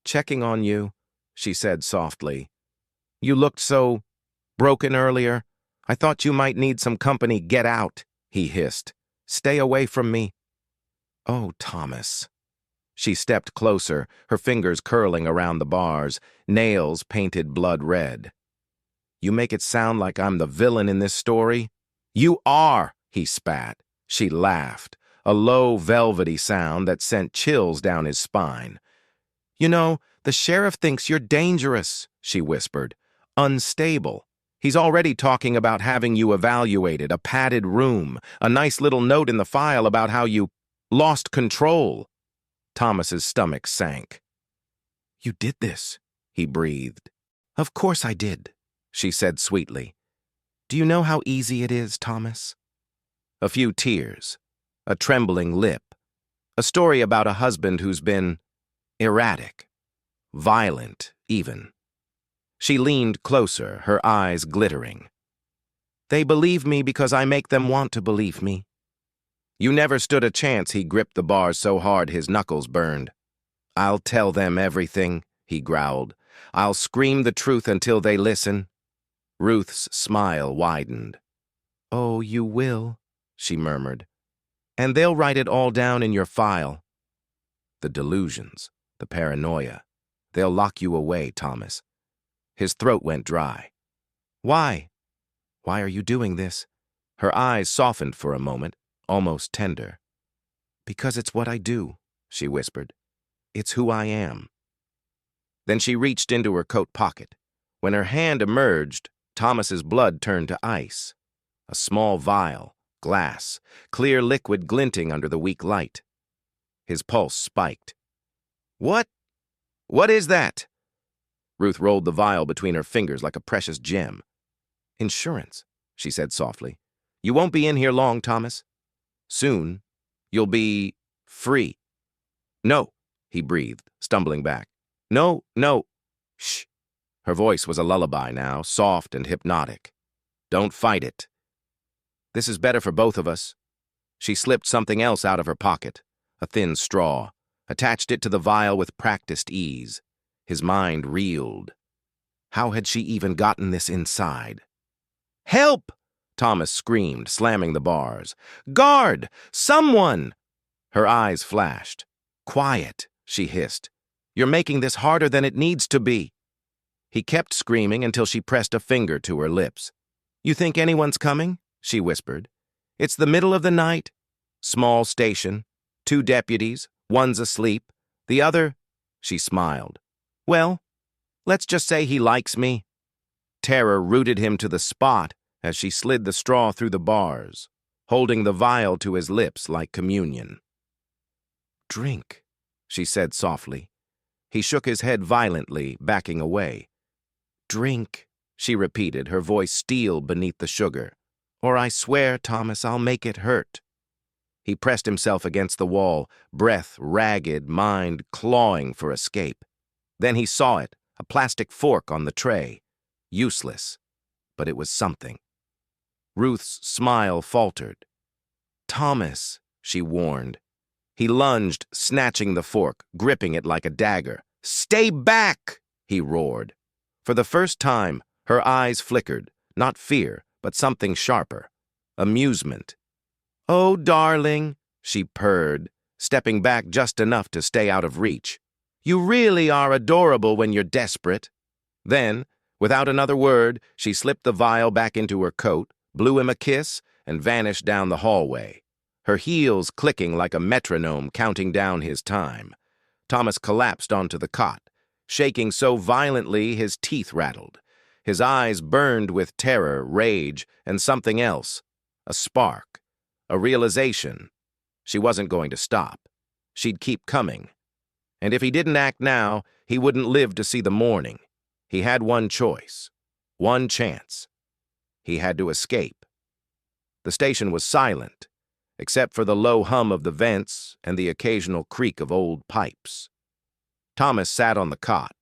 "Checking on you," she said softly. "You looked so broken earlier. I thought you might need some company. Get out," he hissed. "Stay away from me." "Oh, Thomas." She stepped closer, her fingers curling around the bars, nails painted blood red. "You make it sound like I'm the villain in this story." "You are," he spat. She laughed, a low, velvety sound that sent chills down his spine. "You know, the sheriff thinks you're dangerous," she whispered. "Unstable. He's already talking about having you evaluated, a padded room, a nice little note in the file about how you lost control." Thomas's stomach sank. "You did this," he breathed. "Of course I did," she said sweetly. "Do you know how easy it is, Thomas?" A few tears, a trembling lip, a story about a husband who's been erratic, violent even. She leaned closer, her eyes glittering. "They believe me because I make them want to believe me." "You never stood a chance." He gripped the bars so hard his knuckles burned. "I'll tell them everything," he growled. "I'll scream the truth until they listen." Ruth's smile widened. "Oh, you will," she murmured. "And they'll write it all down in your file." "The delusions, the paranoia. They'll lock you away, Thomas." His throat went dry. "Why? Why are you doing this?" Her eyes softened for a moment, almost tender. "Because it's what I do," she whispered. "It's who I am." Then she reached into her coat pocket. When her hand emerged, Thomas's blood turned to ice. A small vial, glass, clear liquid glinting under the weak light. His pulse spiked. "What? What is that?" Ruth rolled the vial between her fingers like a precious gem. "Insurance," she said softly. "You won't be in here long, Thomas. Soon, you'll be free." "No," he breathed, stumbling back. "No, no." "Shh." Her voice was a lullaby now, soft and hypnotic. "Don't fight it. This is better for both of us." She slipped something else out of her pocket, a thin straw, attached it to the vial with practiced ease. His mind reeled. How had she even gotten this inside? "Help!" Thomas screamed, slamming the bars. "Guard! Someone!" Her eyes flashed. "Quiet," she hissed. "You're making this harder than it needs to be." He kept screaming until she pressed a finger to her lips. "You think anyone's coming?" she whispered. "It's the middle of the night. Small station. 2 deputies. One's asleep. The other—" She smiled. "Well, let's just say he likes me." Terror rooted him to the spot as she slid the straw through the bars, holding the vial to his lips like communion. "Drink," she said softly. He shook his head violently, backing away. "Drink," she repeated, her voice steel beneath the sugar. "Or I swear, Thomas, I'll make it hurt." He pressed himself against the wall, breath ragged, mind clawing for escape. Then he saw it, a plastic fork on the tray. Useless, but it was something. Ruth's smile faltered. "Thomas," she warned. He lunged, snatching the fork, gripping it like a dagger. "Stay back!" he roared. For the first time, her eyes flickered, not fear, but something sharper. Amusement. "Oh, darling," she purred, stepping back just enough to stay out of reach. "You really are adorable when you're desperate." Then, without another word, she slipped the vial back into her coat, blew him a kiss, and vanished down the hallway, her heels clicking like a metronome counting down his time. Thomas collapsed onto the cot, shaking so violently his teeth rattled. His eyes burned with terror, rage, and something else. A spark. A realization. She wasn't going to stop. She'd keep coming. And if he didn't act now, he wouldn't live to see the morning. He had one choice. One chance. He had to escape. The station was silent, except for the low hum of the vents and the occasional creak of old pipes. Thomas sat on the cot,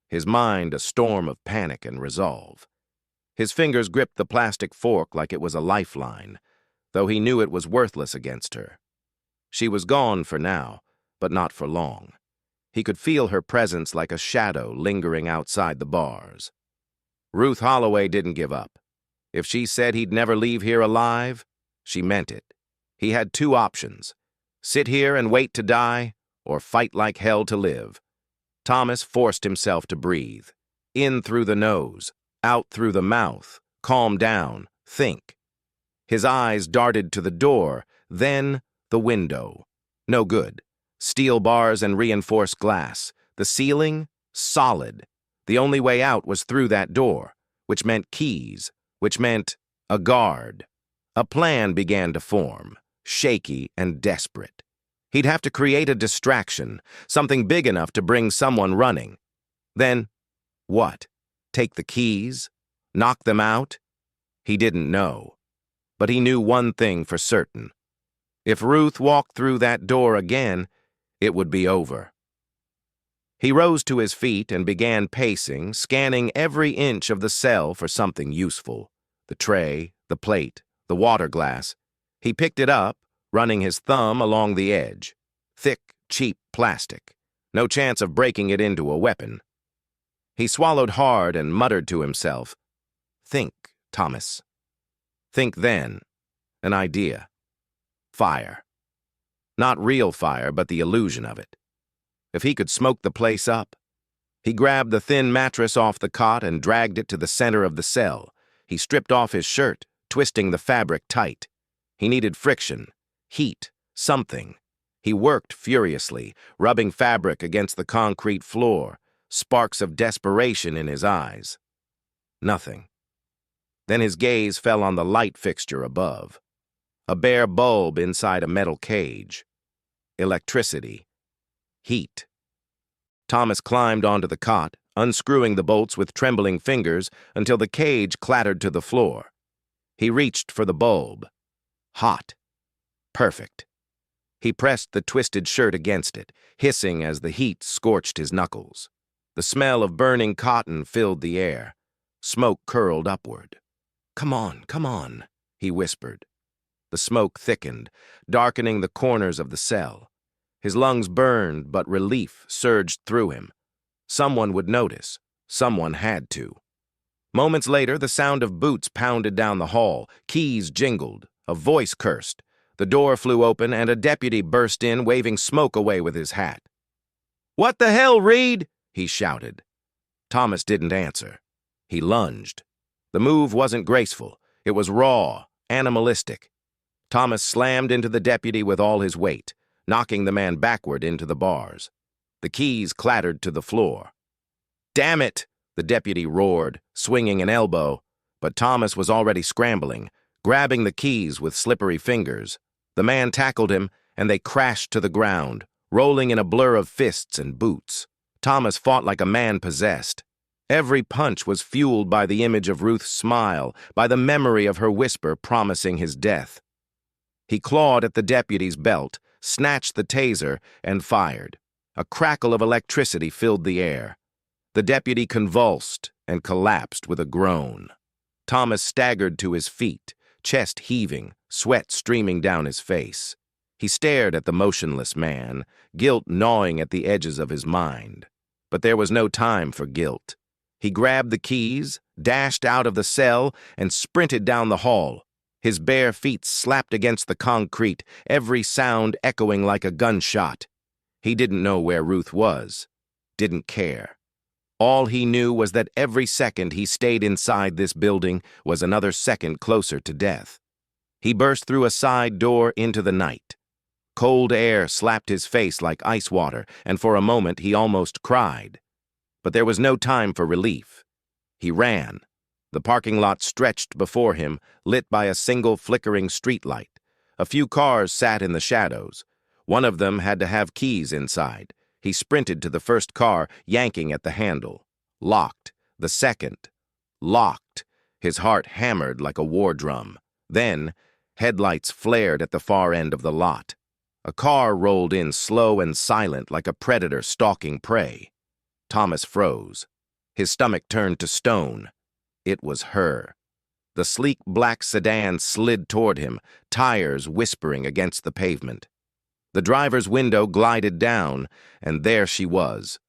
his mind a storm of panic and resolve. His fingers gripped the plastic fork like it was a lifeline, though he knew it was worthless against her. She was gone for now, but not for long. He could feel her presence like a shadow lingering outside the bars. Ruth Holloway didn't give up. If she said he'd never leave here alive, she meant it. He had two options: sit here and wait to die, or fight like hell to live. Thomas forced himself to breathe. In through the nose, out through the mouth, calm down, think. His eyes darted to the door, then the window. No good. Steel bars and reinforced glass. The ceiling, solid. The only way out was through that door, which meant keys, which meant a guard. A plan began to form, shaky and desperate. He'd have to create a distraction, something big enough to bring someone running. Then, what? Take the keys? Knock them out? He didn't know. But he knew one thing for certain. If Ruth walked through that door again, it would be over. He rose to his feet and began pacing, scanning every inch of the cell for something useful. The tray, the plate, the water glass. He picked it up, running his thumb along the edge. Thick, cheap plastic. No chance of breaking it into a weapon. He swallowed hard and muttered to himself, "Think, Thomas. Think then. An idea. Fire. Not real fire, but the illusion of it. If he could smoke the place up." He grabbed the thin mattress off the cot and dragged it to the center of the cell. He stripped off his shirt, twisting the fabric tight. He needed friction, heat, something. He worked furiously, rubbing fabric against the concrete floor, sparks of desperation in his eyes. Nothing. Then his gaze fell on the light fixture above. A bare bulb inside a metal cage. Electricity. Heat. Thomas climbed onto the cot, unscrewing the bolts with trembling fingers until the cage clattered to the floor. He reached for the bulb. Hot. Perfect. He pressed the twisted shirt against it, hissing as the heat scorched his knuckles. The smell of burning cotton filled the air. Smoke curled upward. Come on," he whispered. The smoke thickened, darkening the corners of the cell. His lungs burned, but relief surged through him. Someone would notice. Someone had to. Moments later, the sound of boots pounded down the hall. Keys jingled. A voice cursed. The door flew open, and a deputy burst in, waving smoke away with his hat. "What the hell, Reed?" he shouted. Thomas didn't answer. He lunged. The move wasn't graceful. It was raw, animalistic. Thomas slammed into the deputy with all his weight, knocking the man backward into the bars. The keys clattered to the floor. "Damn it!" the deputy roared, swinging an elbow, but Thomas was already scrambling, grabbing the keys with slippery fingers. The man tackled him, and they crashed to the ground, rolling in a blur of fists and boots. Thomas fought like a man possessed. Every punch was fueled by the image of Ruth's smile, by the memory of her whisper promising his death. He clawed at the deputy's belt, snatched the taser, and fired. A crackle of electricity filled the air. The deputy convulsed and collapsed with a groan. Thomas staggered to his feet, chest heaving, sweat streaming down his face. He stared at the motionless man, guilt gnawing at the edges of his mind. But there was no time for guilt. He grabbed the keys, dashed out of the cell, and sprinted down the hall. His bare feet slapped against the concrete, every sound echoing like a gunshot. He didn't know where Ruth was. Didn't care. All he knew was that every second he stayed inside this building was another second closer to death. He burst through a side door into the night. Cold air slapped his face like ice water, and for a moment he almost cried. But there was no time for relief. He ran. The parking lot stretched before him, lit by a single flickering streetlight. A few cars sat in the shadows. One of them had to have keys inside. He sprinted to the first car, yanking at the handle. Locked. The second. Locked. His heart hammered like a war drum. Then, headlights flared at the far end of the lot. A car rolled in slow and silent like a predator stalking prey. Thomas froze. His stomach turned to stone. It was her. The sleek black sedan slid toward him, tires whispering against the pavement. The driver's window glided down, and there she was.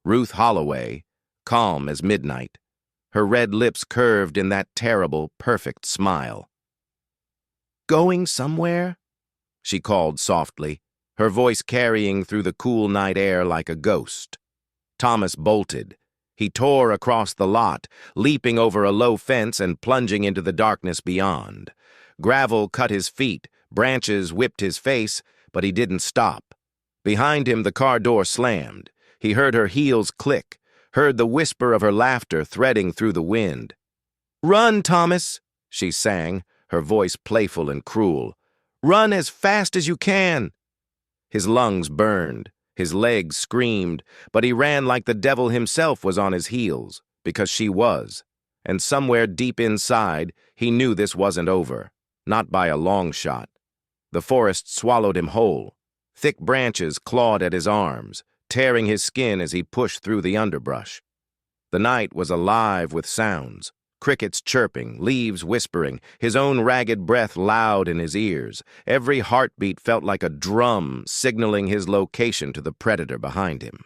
Ruth Holloway, calm as midnight. Her red lips curved in that terrible, perfect smile. "Going somewhere?" she called softly, her voice carrying through the cool night air like a ghost. Thomas bolted. He tore across the lot, leaping over a low fence and plunging into the darkness beyond. Gravel cut his feet, branches whipped his face, but he didn't stop. Behind him, the car door slammed. He heard her heels click, heard the whisper of her laughter threading through the wind. "Run, Thomas," she sang, her voice playful and cruel. "Run as fast as you can." His lungs burned. His legs screamed, but he ran like the devil himself was on his heels, because she was. And somewhere deep inside, he knew this wasn't over, not by a long shot. The forest swallowed him whole. Thick branches clawed at his arms, tearing his skin as he pushed through the underbrush. The night was alive with sounds. Crickets chirping, leaves whispering, his own ragged breath loud in his ears. Every heartbeat felt like a drum signaling his location to the predator behind him.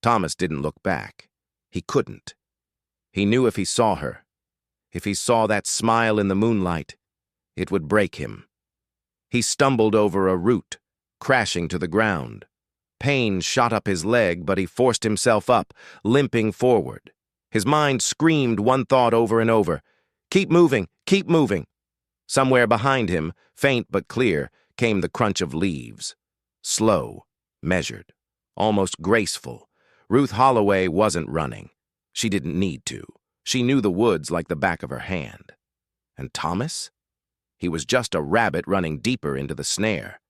Thomas didn't look back. He couldn't. He knew if he saw her, if he saw that smile in the moonlight, it would break him. He stumbled over a root, crashing to the ground. Pain shot up his leg, but he forced himself up, limping forward. His mind screamed one thought over and over. "Keep moving, keep moving." Somewhere behind him, faint but clear, came the crunch of leaves. Slow, measured, almost graceful. Ruth Holloway wasn't running. She didn't need to. She knew the woods like the back of her hand. And Thomas? He was just a rabbit running deeper into the snare.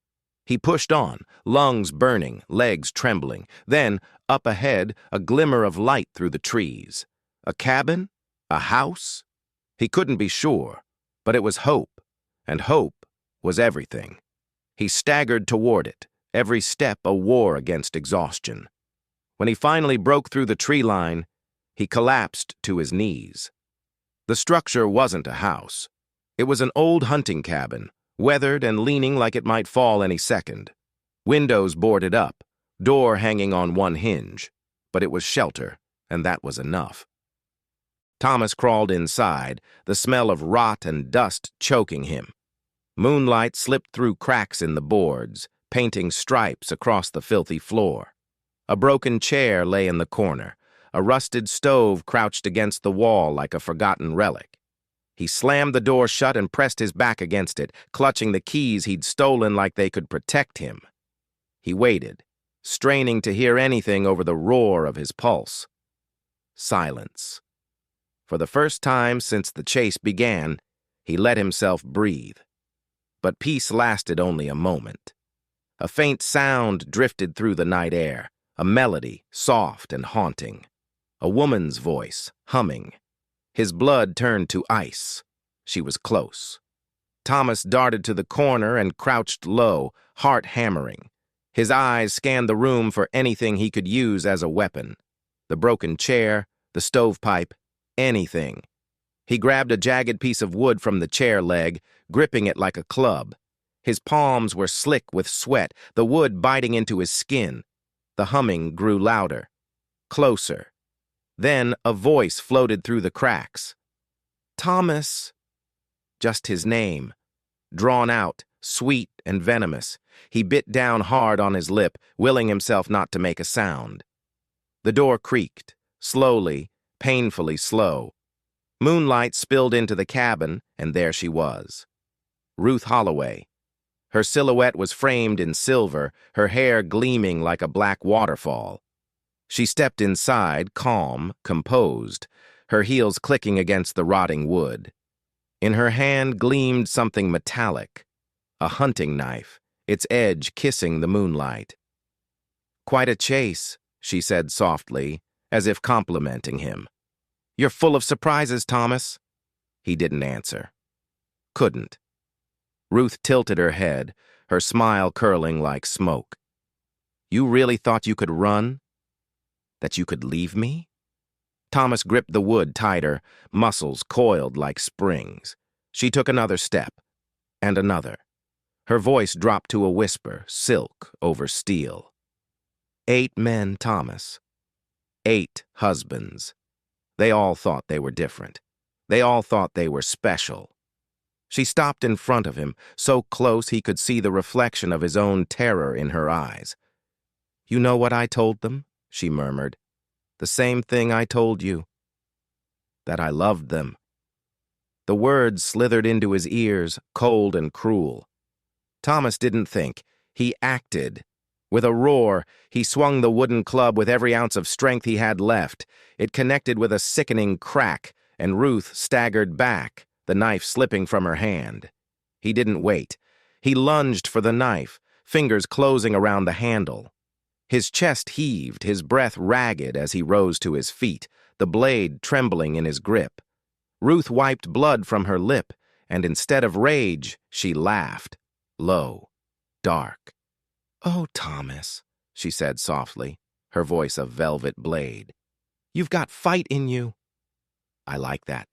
He pushed on, lungs burning, legs trembling. Then, up ahead, a glimmer of light through the trees. A cabin? A house? He couldn't be sure, but it was hope, and hope was everything. He staggered toward it, every step a war against exhaustion. When he finally broke through the tree line, he collapsed to his knees. The structure wasn't a house. It was an old hunting cabin, weathered and leaning like it might fall any second. Windows boarded up, door hanging on one hinge. But it was shelter, and that was enough. Thomas crawled inside, the smell of rot and dust choking him. Moonlight slipped through cracks in the boards, painting stripes across the filthy floor. A broken chair lay in the corner. A rusted stove crouched against the wall like a forgotten relic. He slammed the door shut and pressed his back against it, clutching the keys he'd stolen like they could protect him. He waited, straining to hear anything over the roar of his pulse. Silence. For the first time since the chase began, he let himself breathe. But peace lasted only a moment. A faint sound drifted through the night air, a melody, soft and haunting. A woman's voice, humming. His blood turned to ice. She was close. Thomas darted to the corner and crouched low, heart hammering. His eyes scanned the room for anything he could use as a weapon. The broken chair, the stovepipe, anything. He grabbed a jagged piece of wood from the chair leg, gripping it like a club. His palms were slick with sweat, the wood biting into his skin. The humming grew louder, closer. Then a voice floated through the cracks. "Thomas." Just his name. Drawn out, sweet and venomous. He bit down hard on his lip, willing himself not to make a sound. The door creaked, slowly, painfully slow. Moonlight spilled into the cabin, and there she was. Ruth Holloway. Her silhouette was framed in silver, her hair gleaming like a black waterfall. She stepped inside, calm, composed. her heels clicking against the rotting wood. In her hand gleamed something metallic, a hunting knife, its edge kissing the moonlight. "Quite a chase," she said softly, as if complimenting him. "You're full of surprises, Thomas." He didn't answer. Couldn't. Ruth tilted her head, her smile curling like smoke. "You really thought you could run? That you could leave me?" Thomas gripped the wood tighter, muscles coiled like springs. She took another step, and another. Her voice dropped to a whisper, silk over steel. 8 men, Thomas. 8 husbands. They all thought they were different. They all thought they were special. She stopped in front of him, so close he could see the reflection of his own terror in her eyes. "You know what I told them?" she murmured. "The same thing I told you. That I loved them." The words slithered into his ears, cold and cruel. Thomas didn't think. He acted. With a roar, he swung the wooden club with every ounce of strength he had left. It connected with a sickening crack, and Ruth staggered back, the knife slipping from her hand. He didn't wait. He lunged for the knife, fingers closing around the handle. His chest heaved, his breath ragged as he rose to his feet, the blade trembling in his grip. Ruth wiped blood from her lip, and instead of rage, she laughed, low, dark. "Oh, Thomas," she said softly, her voice a velvet blade. "You've got fight in you." "I like that."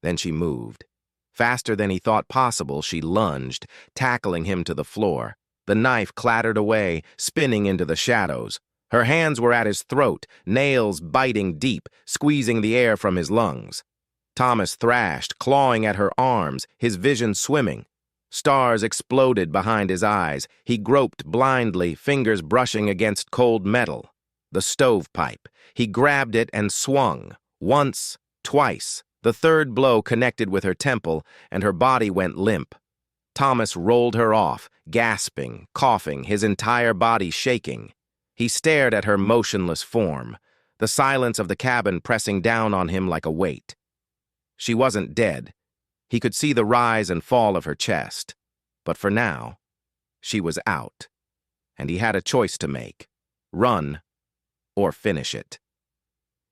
Then she moved. Faster than he thought possible, she lunged, tackling him to the floor. The knife clattered away, spinning into the shadows. Her hands were at his throat, nails biting deep, squeezing the air from his lungs. Thomas thrashed, clawing at her arms, his vision swimming. Stars exploded behind his eyes. He groped blindly, fingers brushing against cold metal. The stovepipe. He grabbed it and swung. Once, twice. The third blow connected with her temple, and her body went limp. Thomas rolled her off, gasping, coughing, his entire body shaking. He stared at her motionless form, the silence of the cabin pressing down on him like a weight. She wasn't dead. He could see the rise and fall of her chest. But for now, she was out. And he had a choice to make. Run or finish it.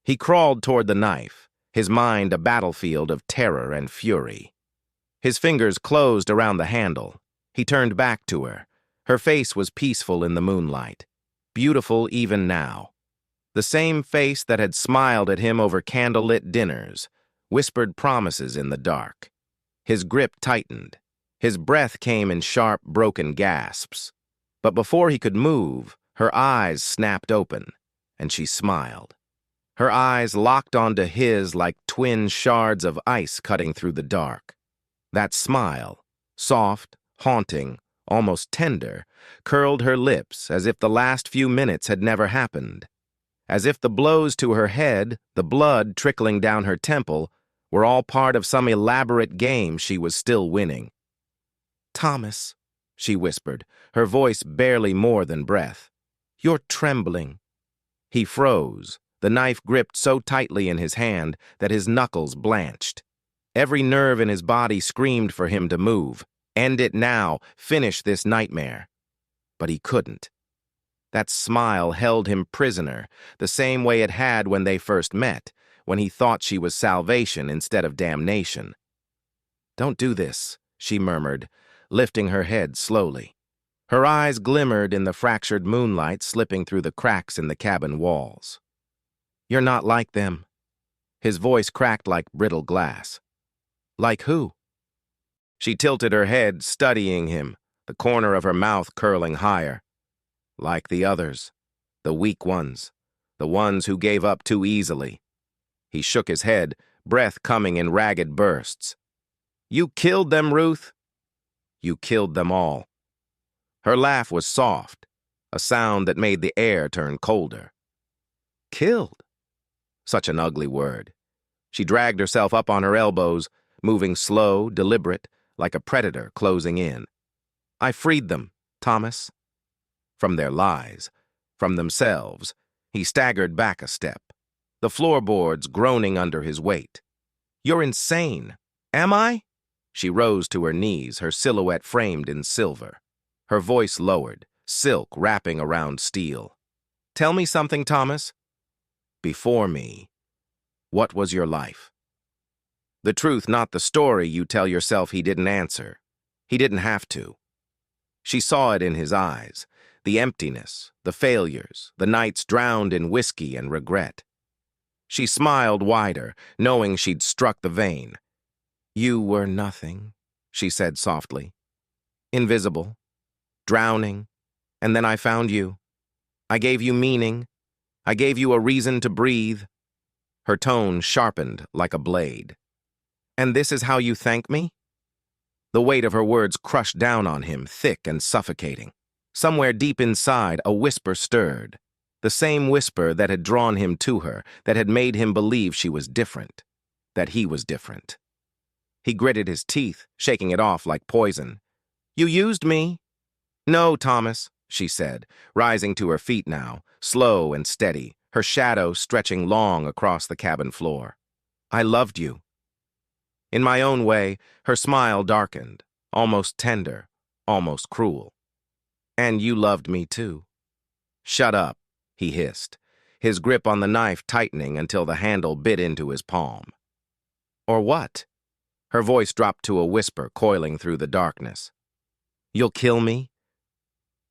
He crawled toward the knife, his mind a battlefield of terror and fury. His fingers closed around the handle. He turned back to her. Her face was peaceful in the moonlight, beautiful even now. The same face that had smiled at him over candlelit dinners, whispered promises in the dark. His grip tightened. His breath came in sharp, broken gasps. But before he could move, her eyes snapped open, and she smiled. Her eyes locked onto his like twin shards of ice cutting through the dark. That smile, soft, haunting, almost tender, curled her lips as if the last few minutes had never happened. As if the blows to her head, the blood trickling down her temple, were all part of some elaborate game she was still winning. "Thomas," she whispered, her voice barely more than breath. "You're trembling." He froze, the knife gripped so tightly in his hand that his knuckles blanched. Every nerve in his body screamed for him to move. End it now, finish this nightmare. But he couldn't. That smile held him prisoner, the same way it had when they first met, when he thought she was salvation instead of damnation. "Don't do this," she murmured, lifting her head slowly. Her eyes glimmered in the fractured moonlight slipping through the cracks in the cabin walls. "You're not like them." His voice cracked like brittle glass. "Like who?" She tilted her head, studying him, the corner of her mouth curling higher. "Like the others, the weak ones, the ones who gave up too easily." He shook his head, breath coming in ragged bursts. "You killed them, Ruth." "You killed them all." Her laugh was soft, a sound that made the air turn colder. Killed? Such an ugly word. She dragged herself up on her elbows, moving slow, deliberate, like a predator closing in. "I freed them, Thomas." From their lies, from themselves, he staggered back a step. the floorboards groaning under his weight. "You're insane." "Am I?" She rose to her knees, her silhouette framed in silver. Her voice lowered, silk wrapping around steel. "Tell me something, Thomas." "Before me, what was your life?" The truth, not the story you tell yourself. He didn't answer. He didn't have to. She saw it in his eyes, the emptiness, the failures, the nights drowned in whiskey and regret. She smiled wider, knowing she'd struck the vein. "You were nothing," she said softly. "Invisible, drowning, and then I found you. I gave you meaning. I gave you a reason to breathe." Her tone sharpened like a blade. "And this is how you thank me?" The weight of her words crushed down on him, thick and suffocating. Somewhere deep inside, a whisper stirred. The same whisper that had drawn him to her, that had made him believe she was different, that he was different. He gritted his teeth, shaking it off like poison. "You used me." "No, Thomas," she said, rising to her feet now, slow and steady, her shadow stretching long across the cabin floor. "I loved you." In my own way, her smile darkened, almost tender, almost cruel. "And you loved me too." "Shut up," he hissed, his grip on the knife tightening until the handle bit into his palm. "Or what?" Her voice dropped to a whisper, coiling through the darkness. "You'll kill me?"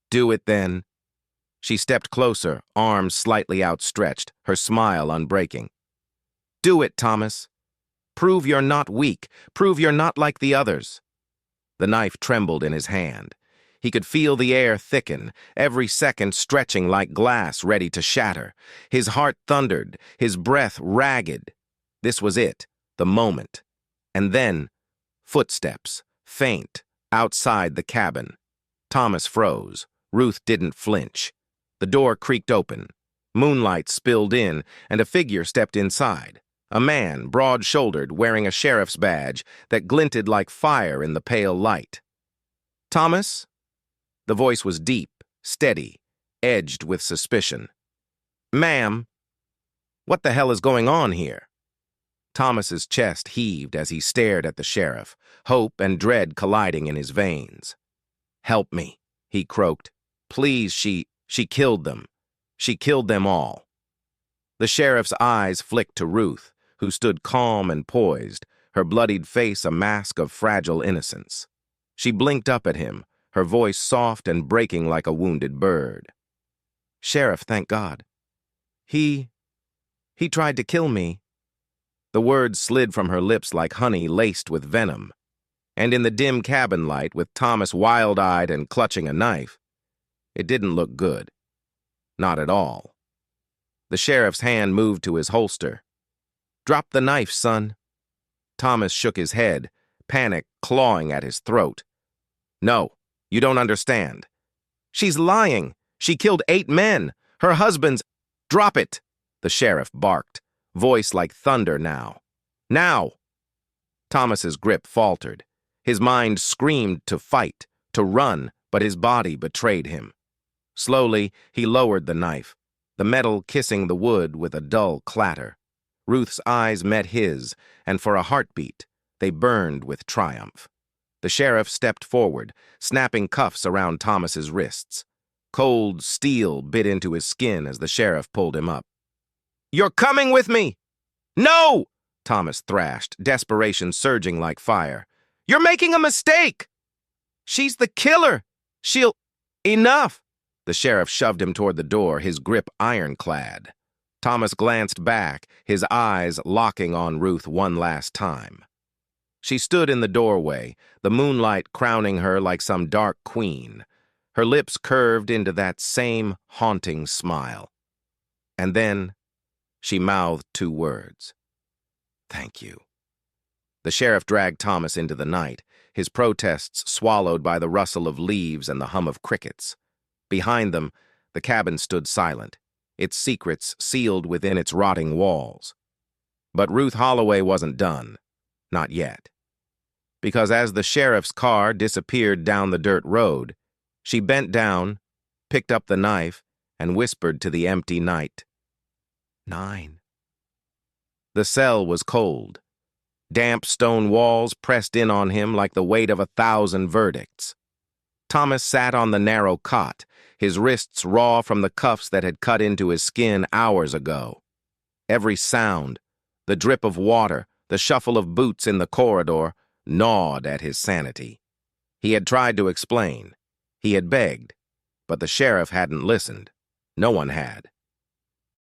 "Do it then." She stepped closer, arms slightly outstretched, her smile unbreaking. "Do it, Thomas. Prove you're not weak. Prove you're not like the others." The knife trembled in his hand. He could feel the air thicken, every second stretching like glass ready to shatter. His heart thundered, his breath ragged. This was it, the moment. And then, footsteps, faint, outside the cabin. Thomas froze. Ruth didn't flinch. The door creaked open. Moonlight spilled in, and a figure stepped inside. A man, broad-shouldered, wearing a sheriff's badge that glinted like fire in the pale light. "Thomas?" The voice was deep, steady, edged with suspicion. "Ma'am, what the hell is going on here?" Thomas's chest heaved as he stared at the sheriff, hope and dread colliding in his veins. "Help me," he croaked. "Please, she killed them. She killed them all." The sheriff's eyes flicked to Ruth, who stood calm and poised, her bloodied face a mask of fragile innocence. She blinked up at him, her voice soft and breaking like a wounded bird. "Sheriff, thank God. He tried to kill me." The words slid from her lips like honey laced with venom. And in the dim cabin light, with Thomas wild-eyed and clutching a knife, it didn't look good. Not at all. The sheriff's hand moved to his holster. "Drop the knife, son." Thomas shook his head, panic clawing at his throat. "No, you don't understand. She's lying. She killed 8 men. Her husband's—" "Drop it," the sheriff barked, voice like thunder now. "Now!" Thomas's grip faltered. His mind screamed to fight, to run, but his body betrayed him. Slowly, he lowered the knife, the metal kissing the wood with a dull clatter. Ruth's eyes met his, and for a heartbeat, they burned with triumph. The sheriff stepped forward, snapping cuffs around Thomas's wrists. Cold steel bit into his skin as the sheriff pulled him up. "You're coming with me!" "No!" Thomas thrashed, desperation surging like fire. "You're making a mistake! She's the killer! She'll—" "Enough!" The sheriff shoved him toward the door, his grip ironclad. Thomas glanced back, his eyes locking on Ruth one last time. She stood in the doorway, the moonlight crowning her like some dark queen. Her lips curved into that same haunting smile. And then she mouthed 2 words. "Thank you." The sheriff dragged Thomas into the night, his protests swallowed by the rustle of leaves and the hum of crickets. Behind them, the cabin stood silent, its secrets sealed within its rotting walls. But Ruth Holloway wasn't done. Not yet. Because as the sheriff's car disappeared down the dirt road, she bent down, picked up the knife, and whispered to the empty night, 9. The cell was cold. Damp stone walls pressed in on him like the weight of 1,000 verdicts. Thomas sat on the narrow cot, his wrists raw from the cuffs that had cut into his skin hours ago. Every sound, the drip of water, the shuffle of boots in the corridor, gnawed at his sanity. He had tried to explain. He had begged, but the sheriff hadn't listened. No one had.